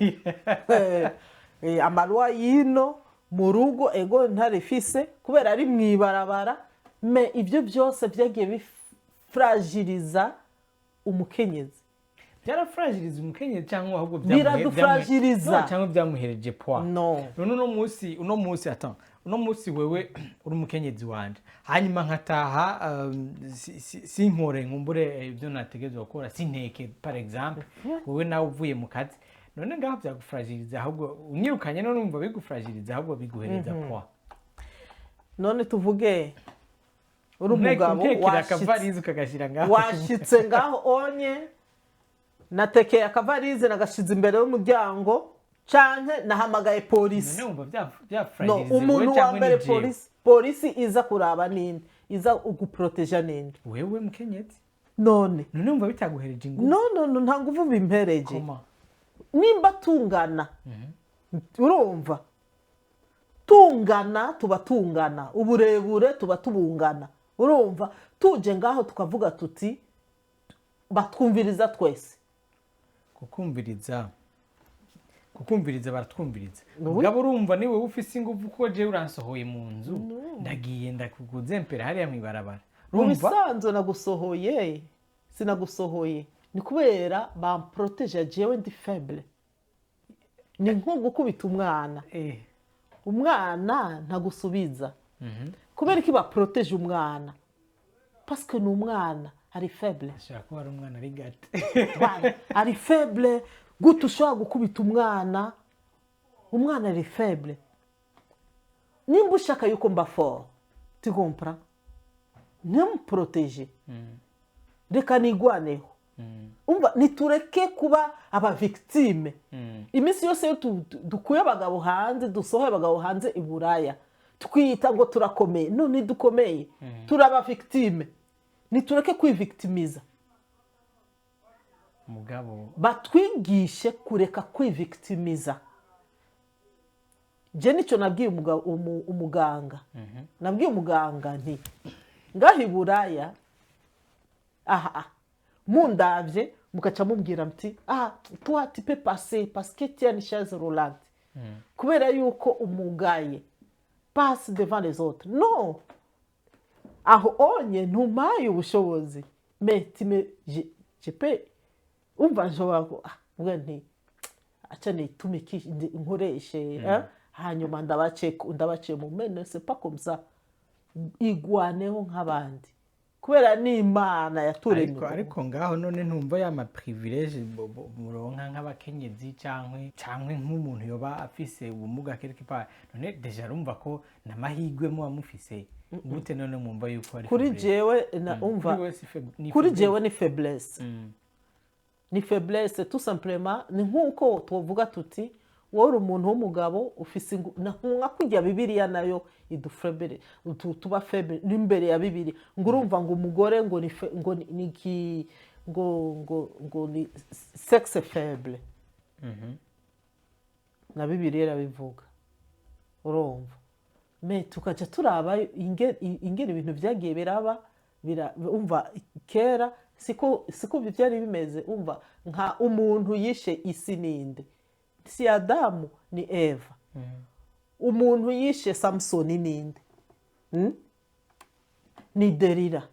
amalwa yino mu rugo ego ntarifise kubera ari mu ibarabara me ibyo byose byagiye bifragiliza umukenyezi byarafragiliza umukenyezi cyangwa ahubwo biradufragiliza cyangwa byamuhereje poa no none uno munsi attends uno munsi wewe uri umukenyezi wanje hanyuma nkataha sinkore nkumbure ibyo nategezwa gukora sinteke par exemple wewe nawe uvuye mu kazi none ngaho byagufragiliza ahubwo unyirukanye none umva bigufragiliza ahubwo biguhereza poa none tuvuge uri umugabo washitse ngaho onye natekeye akavarize nagashize imbere y'umuryango canke nahamagaye polisi no umuntu wa mbere polisi iza kuraba ninde iza uguproteja ninde wewe mukenyezi none umva bitaguhereje ingufu no nta nguvu bimpereje nimba tungana urumva tungana tuba tungana uburebure tuba tubungana urumva tuje ngaho tukavuga tuti batwumviriza twese kukumviriza baratwumviriza ngabo urumva niwe ufise ingufu ko je uransohoye mu nzu ndagiye ndakuguzempera hariya mwibarabara urumva bisanzwe nagusohoye sinagusohoye ni kubera bamproteje jewe ndi faible ni nko gukubita umwana ntagusubiza kubera iki baproteje umwana parce que ni umwana ari faible ashaka ko ari umwana ari gate ari faible gute ushobora gukubita umwana ari faible nimba ushaka yuko mba fort tu comprends ntimuproteje reka nigwaneho umva nitureke kuba aba victime iminsi yose yo dukuye abagabo hanze dusohoye abagabo hanze i Buraya twiyita ngo turakomeye none dukomeye turaba victime nitureke kwivictimiza mugabo batwigishe kureka kwivictimiza je nicyo nabwiye umuganga nabwiye umuganga nti ngaho i Buraya mundavye mukaca mubwira mti toi tu peux passer parce que tu as une chaise roulante kubera yuko umugaye passe devant les autres non aho onye ntumaye ubushobozi mais je peux umva nshobora mbwa nti acha nitume nkoreshe hanyuma ndabace mu mene c'est pas comme ça igwaneho nk'abandi kubera ni Imana yaturemye ariko ngaho none ntumva ya ma privilege muronka nk'abakenyezi cyangwe nk'umuntu yoba afise ubumuga quelque part none deja rumva ko namahigwe mu amufise gute none mumva yuko ari kuri jewe umva kuri jewe ni faiblesse ni faiblesse tout simplement ni nkuko tuvuga tuti wowe umuntu w'umugabo ufise nka kujya Bibiliya nayo idufrebere tuba faible n'imbere ya Bibiliya ngo urumva ngo umugore ngo ni sexe faible na Bibiliya irabivuga urumva me tukaja turaba ingene ibintu byagiye biraba umva kera siko byari bimeze umva nka umuntu yishe isi ninde si Adamu ni Eva umuntu yishe Samsoni ninde ni Delila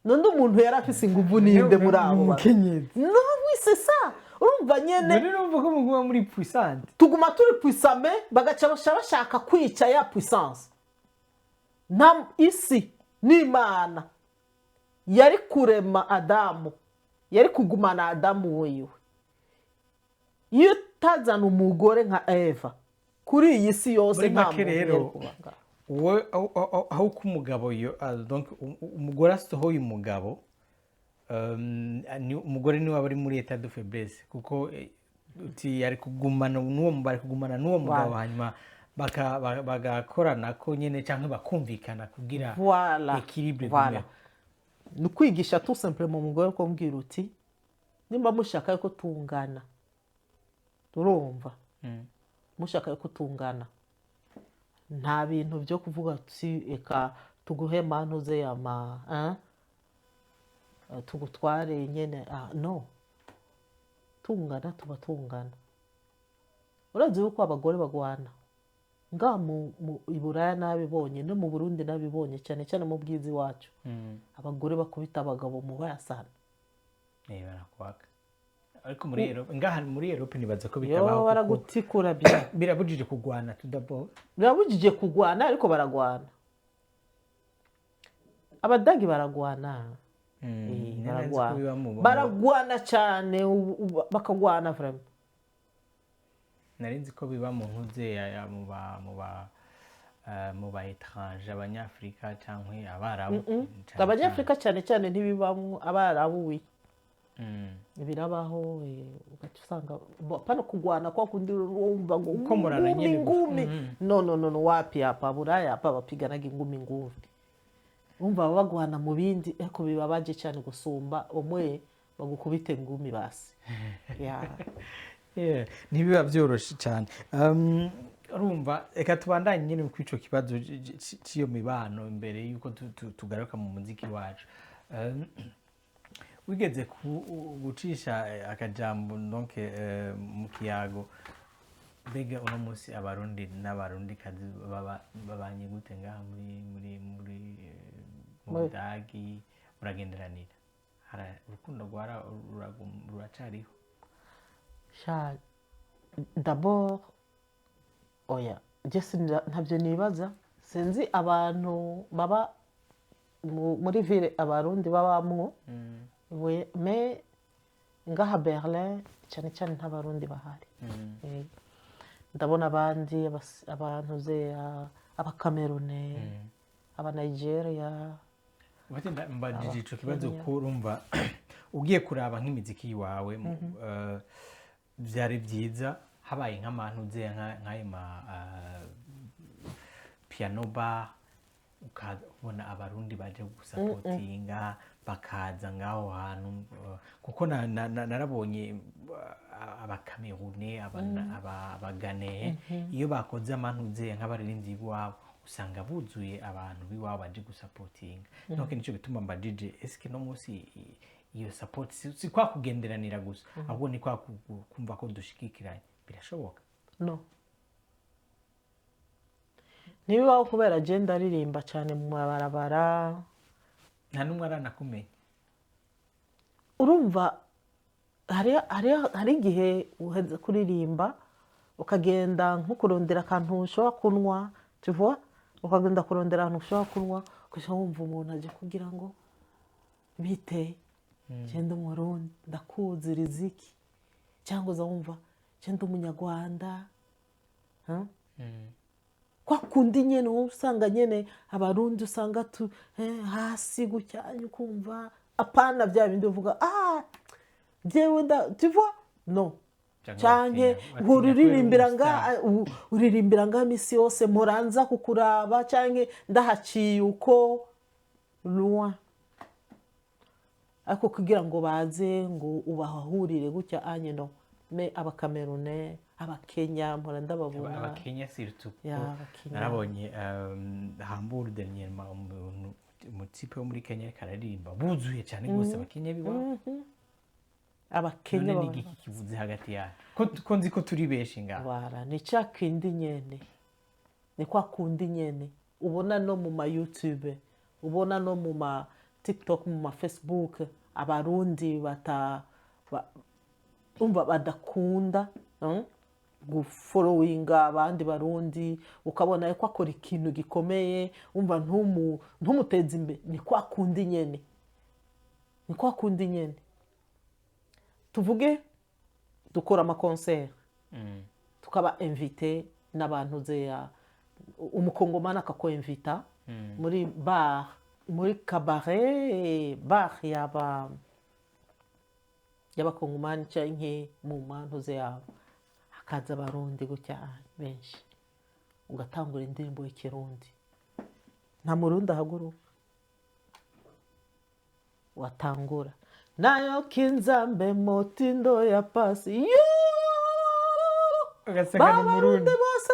none umuntu yari afise ingufu ninde muri abo mukenyezi no oui c'est ça urumva nyene none urumva ko muguma muri puissante tuguma turi puissame bagaca bashaka kwica ya puissance nta isi n'Imana yari kurema Adamu yari kugumana Adamu wewe iyo tazana umugore nka Eva kuri iyi si yose nta rero wowe aho ko umugabo donc umugore asohoye umugabo umugore niwe aba ari muri état de faiblesse kuko yari kugumana n'uwo mugabo hanyuma bagakorana ko nyine cyangwa bakumvikana kugira équilibre voilà ni kwigisha tout simplement umugore ko mbwira uti nimba mushaka ko tungana turumva mushaka ko tungana nta bintu byo kuvuga ati eka tuguhe mantuze yama tugutware nyene no tungana tuba tungana urazi yuko abagore bagwana ngaha i Buraya nabibonye no mu Burundi nabibonye cyane cyane mu bwiza iwacu abagore bakubita abagabo mu bayasana barakwaka ariko ngaha muri Europe nibaza ko yo bitabaho baragutikura birabujije kugwana tudabo birabujije kugwana ariko baragwana abadagi baragwana baragwana cyane bakagwana vraiment narinzi ko biba mu ntuze mu ba étranger abanyafrika cyangwa abarabu abanyafrika cyane cyane ntibibamwo abarabu wi birabaho ugaca usanga pano kugwana kwa kundi wumva ngo ngumi no wapi hapa Buraya hapa bapiganaga ingumi wumva bagwana mu bindi ariko bibabaje cyane gusumba umwe bagukubite ngumi basi ntibiba byoroshye cyane urumva reka tubandanye nyine ku ico kibazo cy'iyo mibano imbere y'uko tugaruka mu muziki wacu wigeze gucisha akajambo donc mu kiyago mbega uno munsi abarundi n'abarundikazi babanye gute ngaha muri Budagi muragenderanira urukundo ruracariho d'abord oya jesi ntabyo nibaza sinzi abantu baba muri ville abarundi babamwo me ngaha Berlin cyane cyane ntabarundi bahari ndabona abandi abantu abakamerune abanigeria mbajije ico kibazo ko urumva ugiye kuraba nk'imiziki yiwawe byari byiza habaye nk'abantu uze nk'ayo piano bar ukabona abarundi baje gusapotinga bakaza ngaho hantu kuko narabonye abakamerune abagane iyo bakoze amantuze nk'abaririmbyi b'iwabo usanga buzuye abantu b'iwabo baje gusapotinga none nicyo bituma mbajije eske no munsi iyo support si kwa kugenderanira gusa ahubwo ni kwa kumva ko dushikikiranye birashoboka no nibibaho kubera agenda aririmba cyane mu mabarabara nta numwe aranakumenya urumva hari igihe uheze kuririmba ukagenda nko kurondera akantu ushobora kunwa tuvuga ukagenda kurondera ahantu ushobora kunwa ukajya wumva umuntu aje kugira ngo bite genda umurundi ndakuzi riziki cyangwa uza wumva genda umunyarwanda kwa kundi nyene usanga nyene abarundi usanga hasi gucyanye ukumva apana bya bindi uvuga jewe tuvuga no canke uririmbira nga misi yose muranza kukuraba canke ndahaciye uko loin ariko kugira ngo baze ngo ubahahurire gutya anye no me abakamerune abakenya mpora ndababona abakenya surtout narabonye Hamburg dernièrement umutipe wo muri Kenya kararirimba buzuye cyane gose abakenya biba abakenya ni giki kivuze hagati ya ko nzi ko turi beshi ngaho wara ni cyakindi nyene ni kwa kundi nyene ubona no mu ma YouTube ubona no mu ma TikTok mu ma Facebook abarundi umva badakunda gufollowinga abandi barundi ukabona ko akora ikintu gikomeye umva ntumuteze imbere ni kwa kundi nyene tuvuge dukora ama concert tukaba invité n'abantu zeya umukongomani akakoinvita muri bar muri cabaret bar y'abakongomani canke mu mantuze yabo hakaza abarundi gutya benshi ugatangura indirimbo y'ikirundi nta murundi ahaguruka watangura nayo kinzambe motindo ya pasi babarundi bose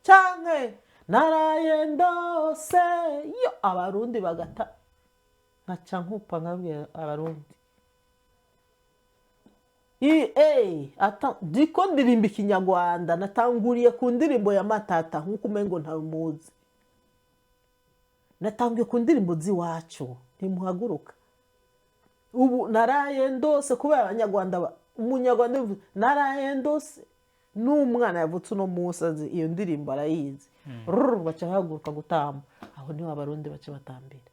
canke naraye ndose yo abarundi bagata nkaca nkupa nkabwira abarundi ndiko ndirimba ikinyarwanda natanguriye ku ndirimbo ya Matata nk'uko umengo ntamuzi. Natangiye ku ndirimbo z'iwacu ntimuhaguruka. Ubu naraye ndose kubera abanyarwanda umunyarwanda naraye ndose n'umwana yavutse uno munsi azi iyo ndirimbo arayizi. Baca bahaguruka gutamba. Aho niho abarundi baca batambira.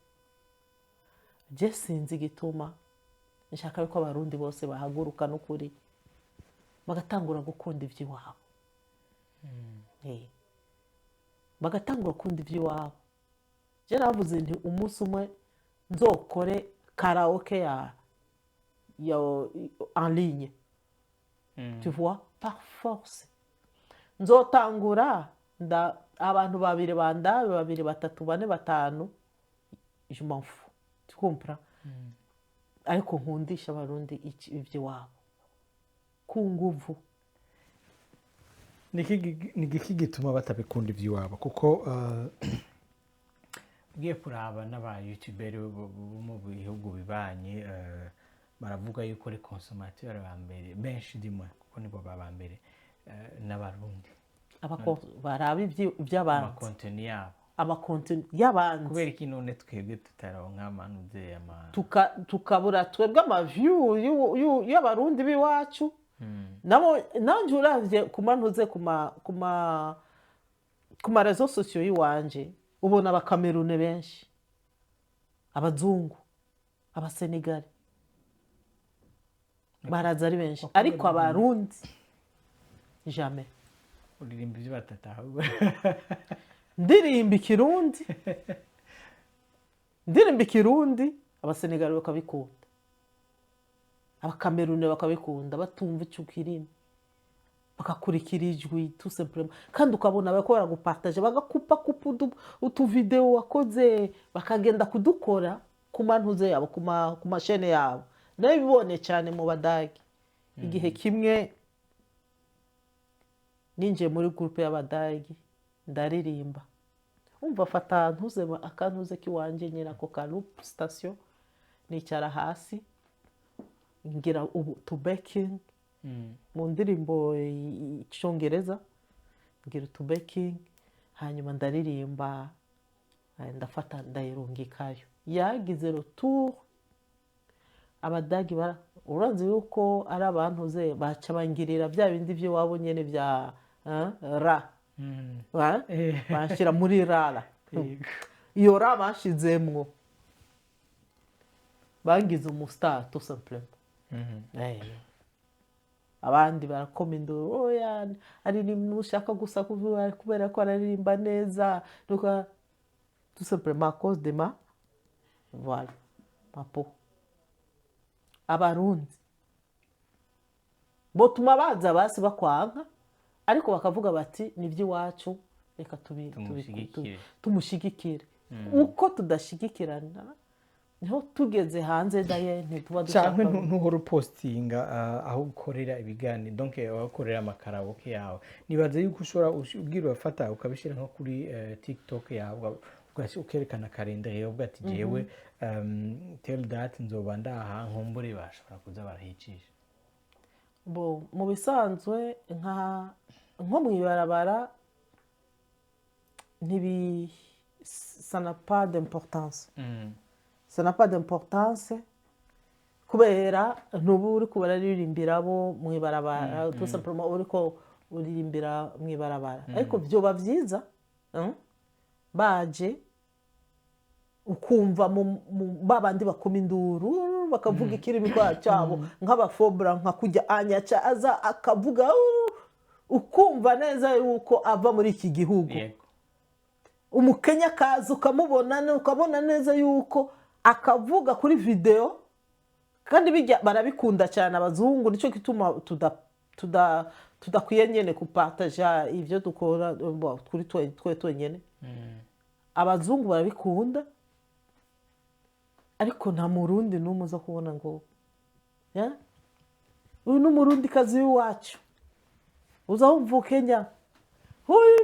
Je sinzi igituma nshaka ko abarundi bose bahaguruka n'ukuri bagatangura gukunda iby'iwabo. Bagatangura gukunda iby'iwabo. Je navuze nti umunsi umwe nzokore karaoke ya en ligne. Tu vois, par force. Nzotangura abantu babiri bandabe, babiri batatu bane batanu, je m'en fous. Tu comprends? Ariko nkundisha abarundi iby'iwabo ku nguvu. Niki gituma batabikunda iby'iwabo kuko ugiye kuraba n'aba youtubers bo mu bihugu bibanye baravuga yuko ari consommateur ba mbere benshi dimwe kuko nibo baba mbere n'abarundi baraba iby'abandi amakonteni yabo amakonteni y'abandi kubera iki none twebwe tutaronka amanuze tukabura twebwe amaview y'abarundi biwacu. Nabo nanje uravye kumanuze kuma rezo sociaux yiwanje ubona abakamerune benshi, abazungu, abasenegali baraza ari benshi, ariko abarundi jamais. Uririmba ibyo batataha ndirimba ikirundi abasenegali bakabikunda, abakamerune bakabikunda batumva icyo kirimo bakakurikira ijwi tout simplement, kandi ukabona bako baragupartage bagakupa utu video wakoze bakagenda kudukora ku mantuze yabo ku mashene yabo. Nabibone cyane mu Badagi. Igihe kimwe ninje muri groupe y'Abadagi ndaririmba, umva fata ntuze akantuze kiwanje nyina ko ka loop station, nicara hasi ngira to backing mu ndirimbo y'Icyongereza, ngira to backing, hanyuma ndaririmba ndafata ndayirungikayo. Yagize retour Abadagi uranze yuko ari abantuze baca bangirira bya bindi byo wabo nyene bya ra bashira muri rara, iyo ra bashizemwo bangize umustar tout simplement. Abandi barakoma induru, oya ari ni mushaka gusa kubera ko araririmba neza, nuko tout simplement à cause de ma voilà ma peau. Abarundi botuma baza basi bakwanka, ariko bakavuga bati ni by'iwacu reka tumushigikire. Uko tudashigikirana niho tugeze hanze daye ntituba dushaka ntuhora postinga aho ukorera ibiganiro, donc aho ukorera amakaraoke yawe. Nibaze yuko ushobora ubwira bafata ukabishira nko kuri TikTok yawe ukerekana kalendari uvuga ati jewe tell that nzoba ndaha nkombore bashobora kuza barahicisha. Mu bisanzwe nko mwibarabara ntibi ça n'a pas d'importance. Ça n'a pas d'importance kubera ntubu uri kubararirimbira bo mwibarabara, tout simplement uri ko uririmbira mwibarabara. Ariko byo bavyiza baje ukumva babandi bakoma induru bakavuga ikirimi cyabo nk'abafobra nka kujya anyaca aza akavuga ukumva neza yuko ava muri iki gihugu. Umukenya kaza ukabona neza yuko akavuga kuri video, kandi bijya barabikunda cyane abazungu. Nico kituma tudakwiye nyene kupartage ivyo dukora kuri twe nyene. Abazungu barabikunda, ariko nta murundi n'umuza kubona ngo uyu n'umurundi kazi w'iwacu uzawumva Kenya, huyu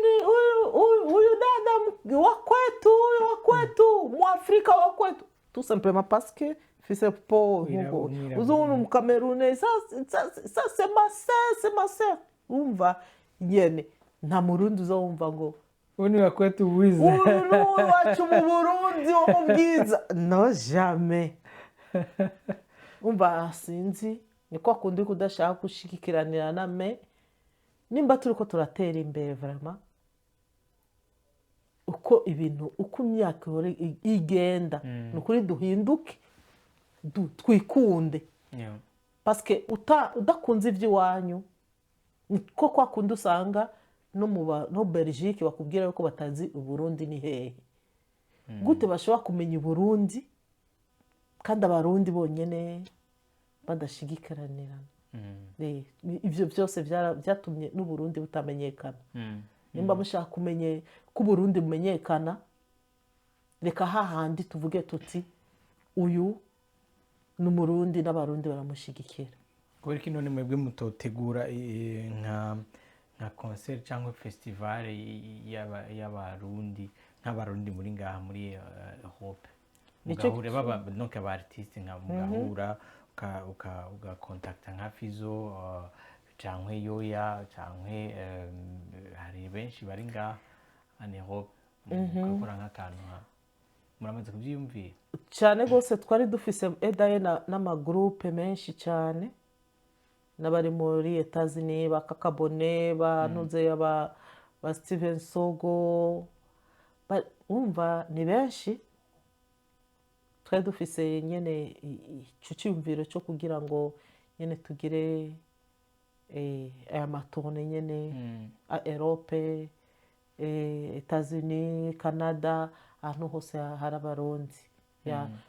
dada wa kwetu, Mwafrika wa kwetu, tout simplement parce que fise po Umwirabura. uzubona umukamerune ça c'est ma sœur umva nyene nta murundi uzawumva ngo ubu ni wakwetu uwize uyu ni uwacu mu burundi wo mu bwiza no jamais umva sinzi ni kwa kundi kudashaka gushigikiranira na me nimba turiko turatera imbere vraiment uko ibintu uko imyaka igenda ni ukuri duhinduke twikunde Yeah. paske udakunze iby'iwanyu niko kwa kundi usanga no Belgique bakubwira yuko batazi uburundi ni hehe gute bashobora kumenya uburundi kandi abarundi bonyene badashigikiranirana ivyo byose byatumye n'uburundi butamenyekana nimba mushaka kumenye ko uburundi bumenyekana reka hahandi tuvuge tuti uyu ni umurundi n'abarundi baramushigikira kubera ko none mwebwe mutotegura nka concert cyangwa festival y'abarundi nk'abarundi muri ngaha muri Europe mugahura donc aba artiste nka mugahura ugakontakta nka Fizo cyangwa Yoya cyangwa hari benshi bari ngaha en Europe mugakora nk'akantu muramaze kubyiyumvira cyane rwose twari dufise edaye n'amagroupe menshi cyane n'abari muri Etats-Unis ba Kakabone banuze ba Steven Sogo umva ni benshi twari dufise nyene ico cyumviro cyo kugira ngo nyene tugire aya matourne nyene a Europe Etats-Unis Canada ahantu hose hari abarundi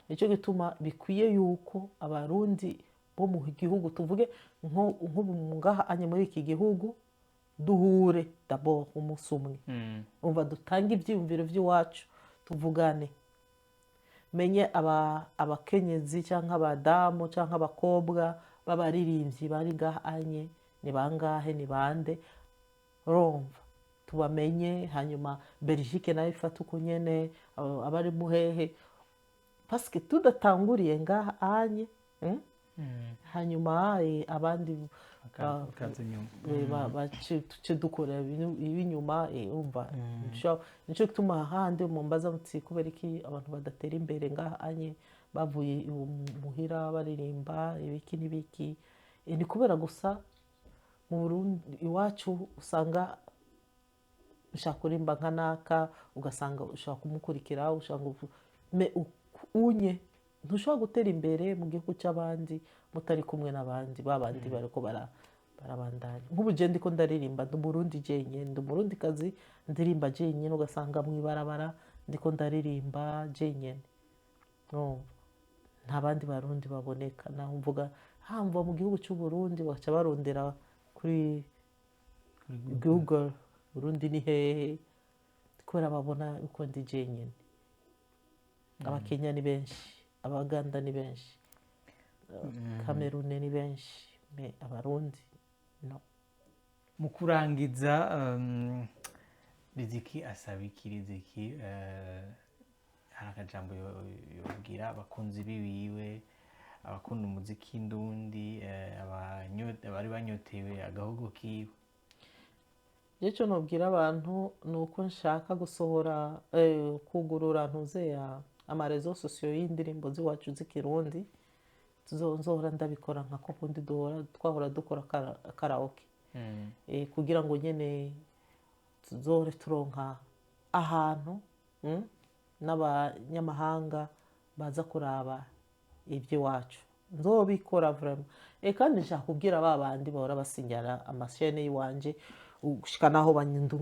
nicyo gituma bikwiye yuko abarundi bo mu gihugu tuvuge nko ngaha anye muri iki gihugu duhure d'abord umunsi umwe umva dutange ibyiyumviro by'iwacu tuvugane menye abakenyezi cyangwa abadamu cyangwa abakobwa b'abaririmbyi bari ngaha anye ni bangahe ni bande urumva tubamenye hanyuma Belgique nayo ifata uko nyene abari muhehe paske tudatanguriye ngaha anye hanyuma abandi tuce dukora ibinyuma umva nico gituma handi mumbaza muti kubera iki abantu badatera imbere ngaha anye bavuye muhira baririmba ibiki n'ibiki ni kubera gusa mu Burundi iwacu usanga ushaka kurimba nka naka ugasanga ushaka kumukurikira ushaka unye ntushobora gutera imbere mu gihugu cy'abandi mutari kumwe n'abandi babandi bariko barabandanya nk'ubu je ndiko ndaririmba ndi Burundi jenyine ndi Burundi kazi ndirimba jenyine ugasanga mwibarabara ndiko ndaririmba jenyine no nta bandi barundi baboneka naho mvuga hamva mu gihugu cy'u Burundi baca barondera kuri Google Burundi ni hehe kubera babona uko ndi jenyine abakenya ni benshi abaganda ni benshi Kamerune ni benshi abarundi no mu kurangiza Riziki asaba iki Riziki hari akajambo yobwira abakunzi biwiwe abakunda umuziki ndundi abari banyotewe agahugu kiwe icyo nubwira abantu ni uko nshaka gusohora kugurura ntuzeya amarezo sosiyo y'indirimbo z'iwacu z'ikirundi nzohora ndabikora nka ko kundi twahora dukora karaoke kugira ngo nyene tuzohore turonka ahantu n'abanyamahanga baza kuraba iby'iwacu nzobikora vraiment kandi nshaka kubwira babandi bahora basinyara amashene y'iwanje gushika naho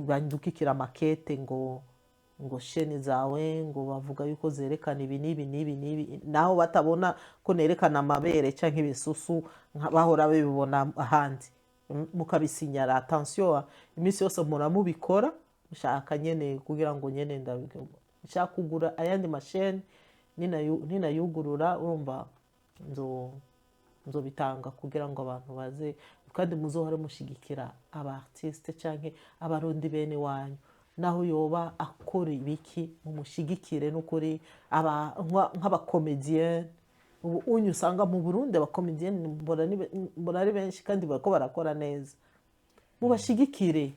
bandukikira makete ngo sheni zawe ngo bavuga yuko zerekana ibi n'ibi naho batabona ko nerekana amabere cyangwa ibisusu bahora babibona ahandi mukabisinyara attention iminsi yose muramubikora ushaka nyene kugira ngo nyene nshaka kugura ayandi masheni ninayugurura urumva nzobitanga kugira ngo abantu baze kandi muzohore mushigikira aba artiste cyangwa abarundi bene wanyu naho yoba akora ibiki mumushigikire n'ukuri nk'abakomedienne ubu unyu usanga mu Burundi abakomediyeni mbona ari benshi kandi bariko barakora neza mubashigikire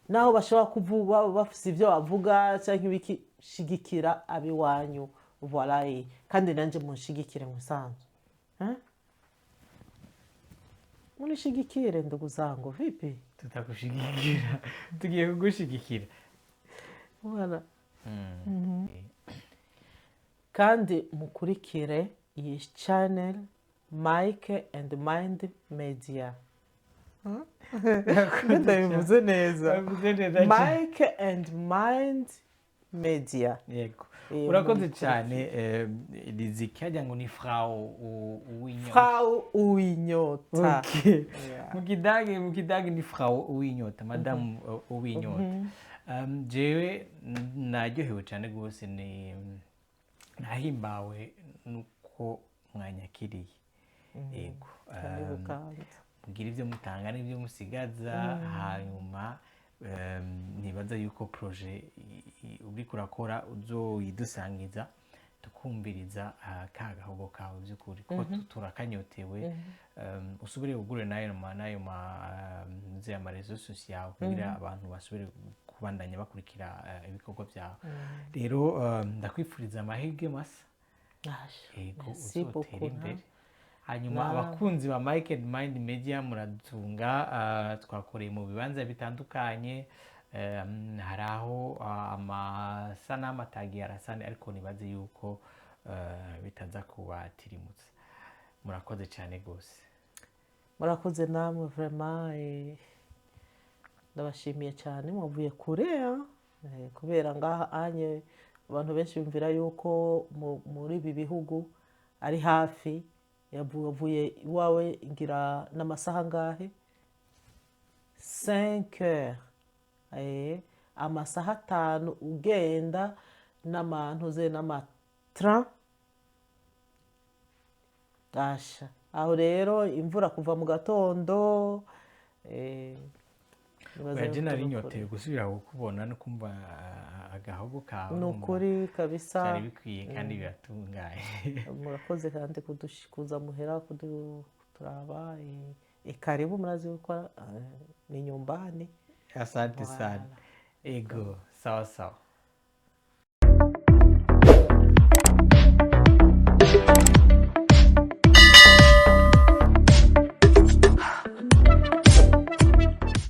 naho bashobora kuvuga bafise ibyo bavuga cyangwa ibikishigikira abiwanyu voilà kandi nanje munshigikire musanzwe munishigikire ndugu zangu vipi tutakushigikira tugiye kugushigikira voilà kandi mukurikire iyi channel Mike and Mind Media ndabivuze neza Mike and Mind Media yego urakoze cyane rizikajya ngo ni Frau Uwinyota Frau Uwinyota mu kidage ni Frau Uwinyota Madame Uwinyota jewe naryohewe cyane rwose nahimbawe nuko mwanyakiriye yego mugira ibyo mutanga n'ibyo musigaza hanyuma ntibaza yuko proje uriko urakora uzoyidusangiza tukumviriza ka gahogo kawe by'ukuri ko turakanyotewe usubire ugure nayo amarezo sosiyawe kugira abantu basubire kubandanya bakurikira ibikorwa byawe rero ndakwifuriza amahirwe masa yego uzotera imbere hanyuma abakunzi ba Mike and Mind Media muradutunga twakoreye mu bibanza bitandukanye hari aho amasanamu atagiye arasane ariko nibaze yuko bitaza kubatirimutsa murakoze cyane rwose murakoze namwe vraiment ndabashimiye cyane mwavuye kure kubera ngaha anye abantu benshi bumvira yuko muri ibi bihugu ari hafi yavuye iwawe ngira n'amasaha ngahe 5 heures amasaha 5 ugenda n'amantuze n'amatra gasha aho rero imvura kuva mu gatondo Waje nari nyoteye gusubira kukubona no kumva agahogo kawe nukuri kabisa cyari bikwiye kandi biratungaye murakoze kandi kuza muhera kuturaba karibu murazi uko ni nyumbani asante sana ego sawa sawa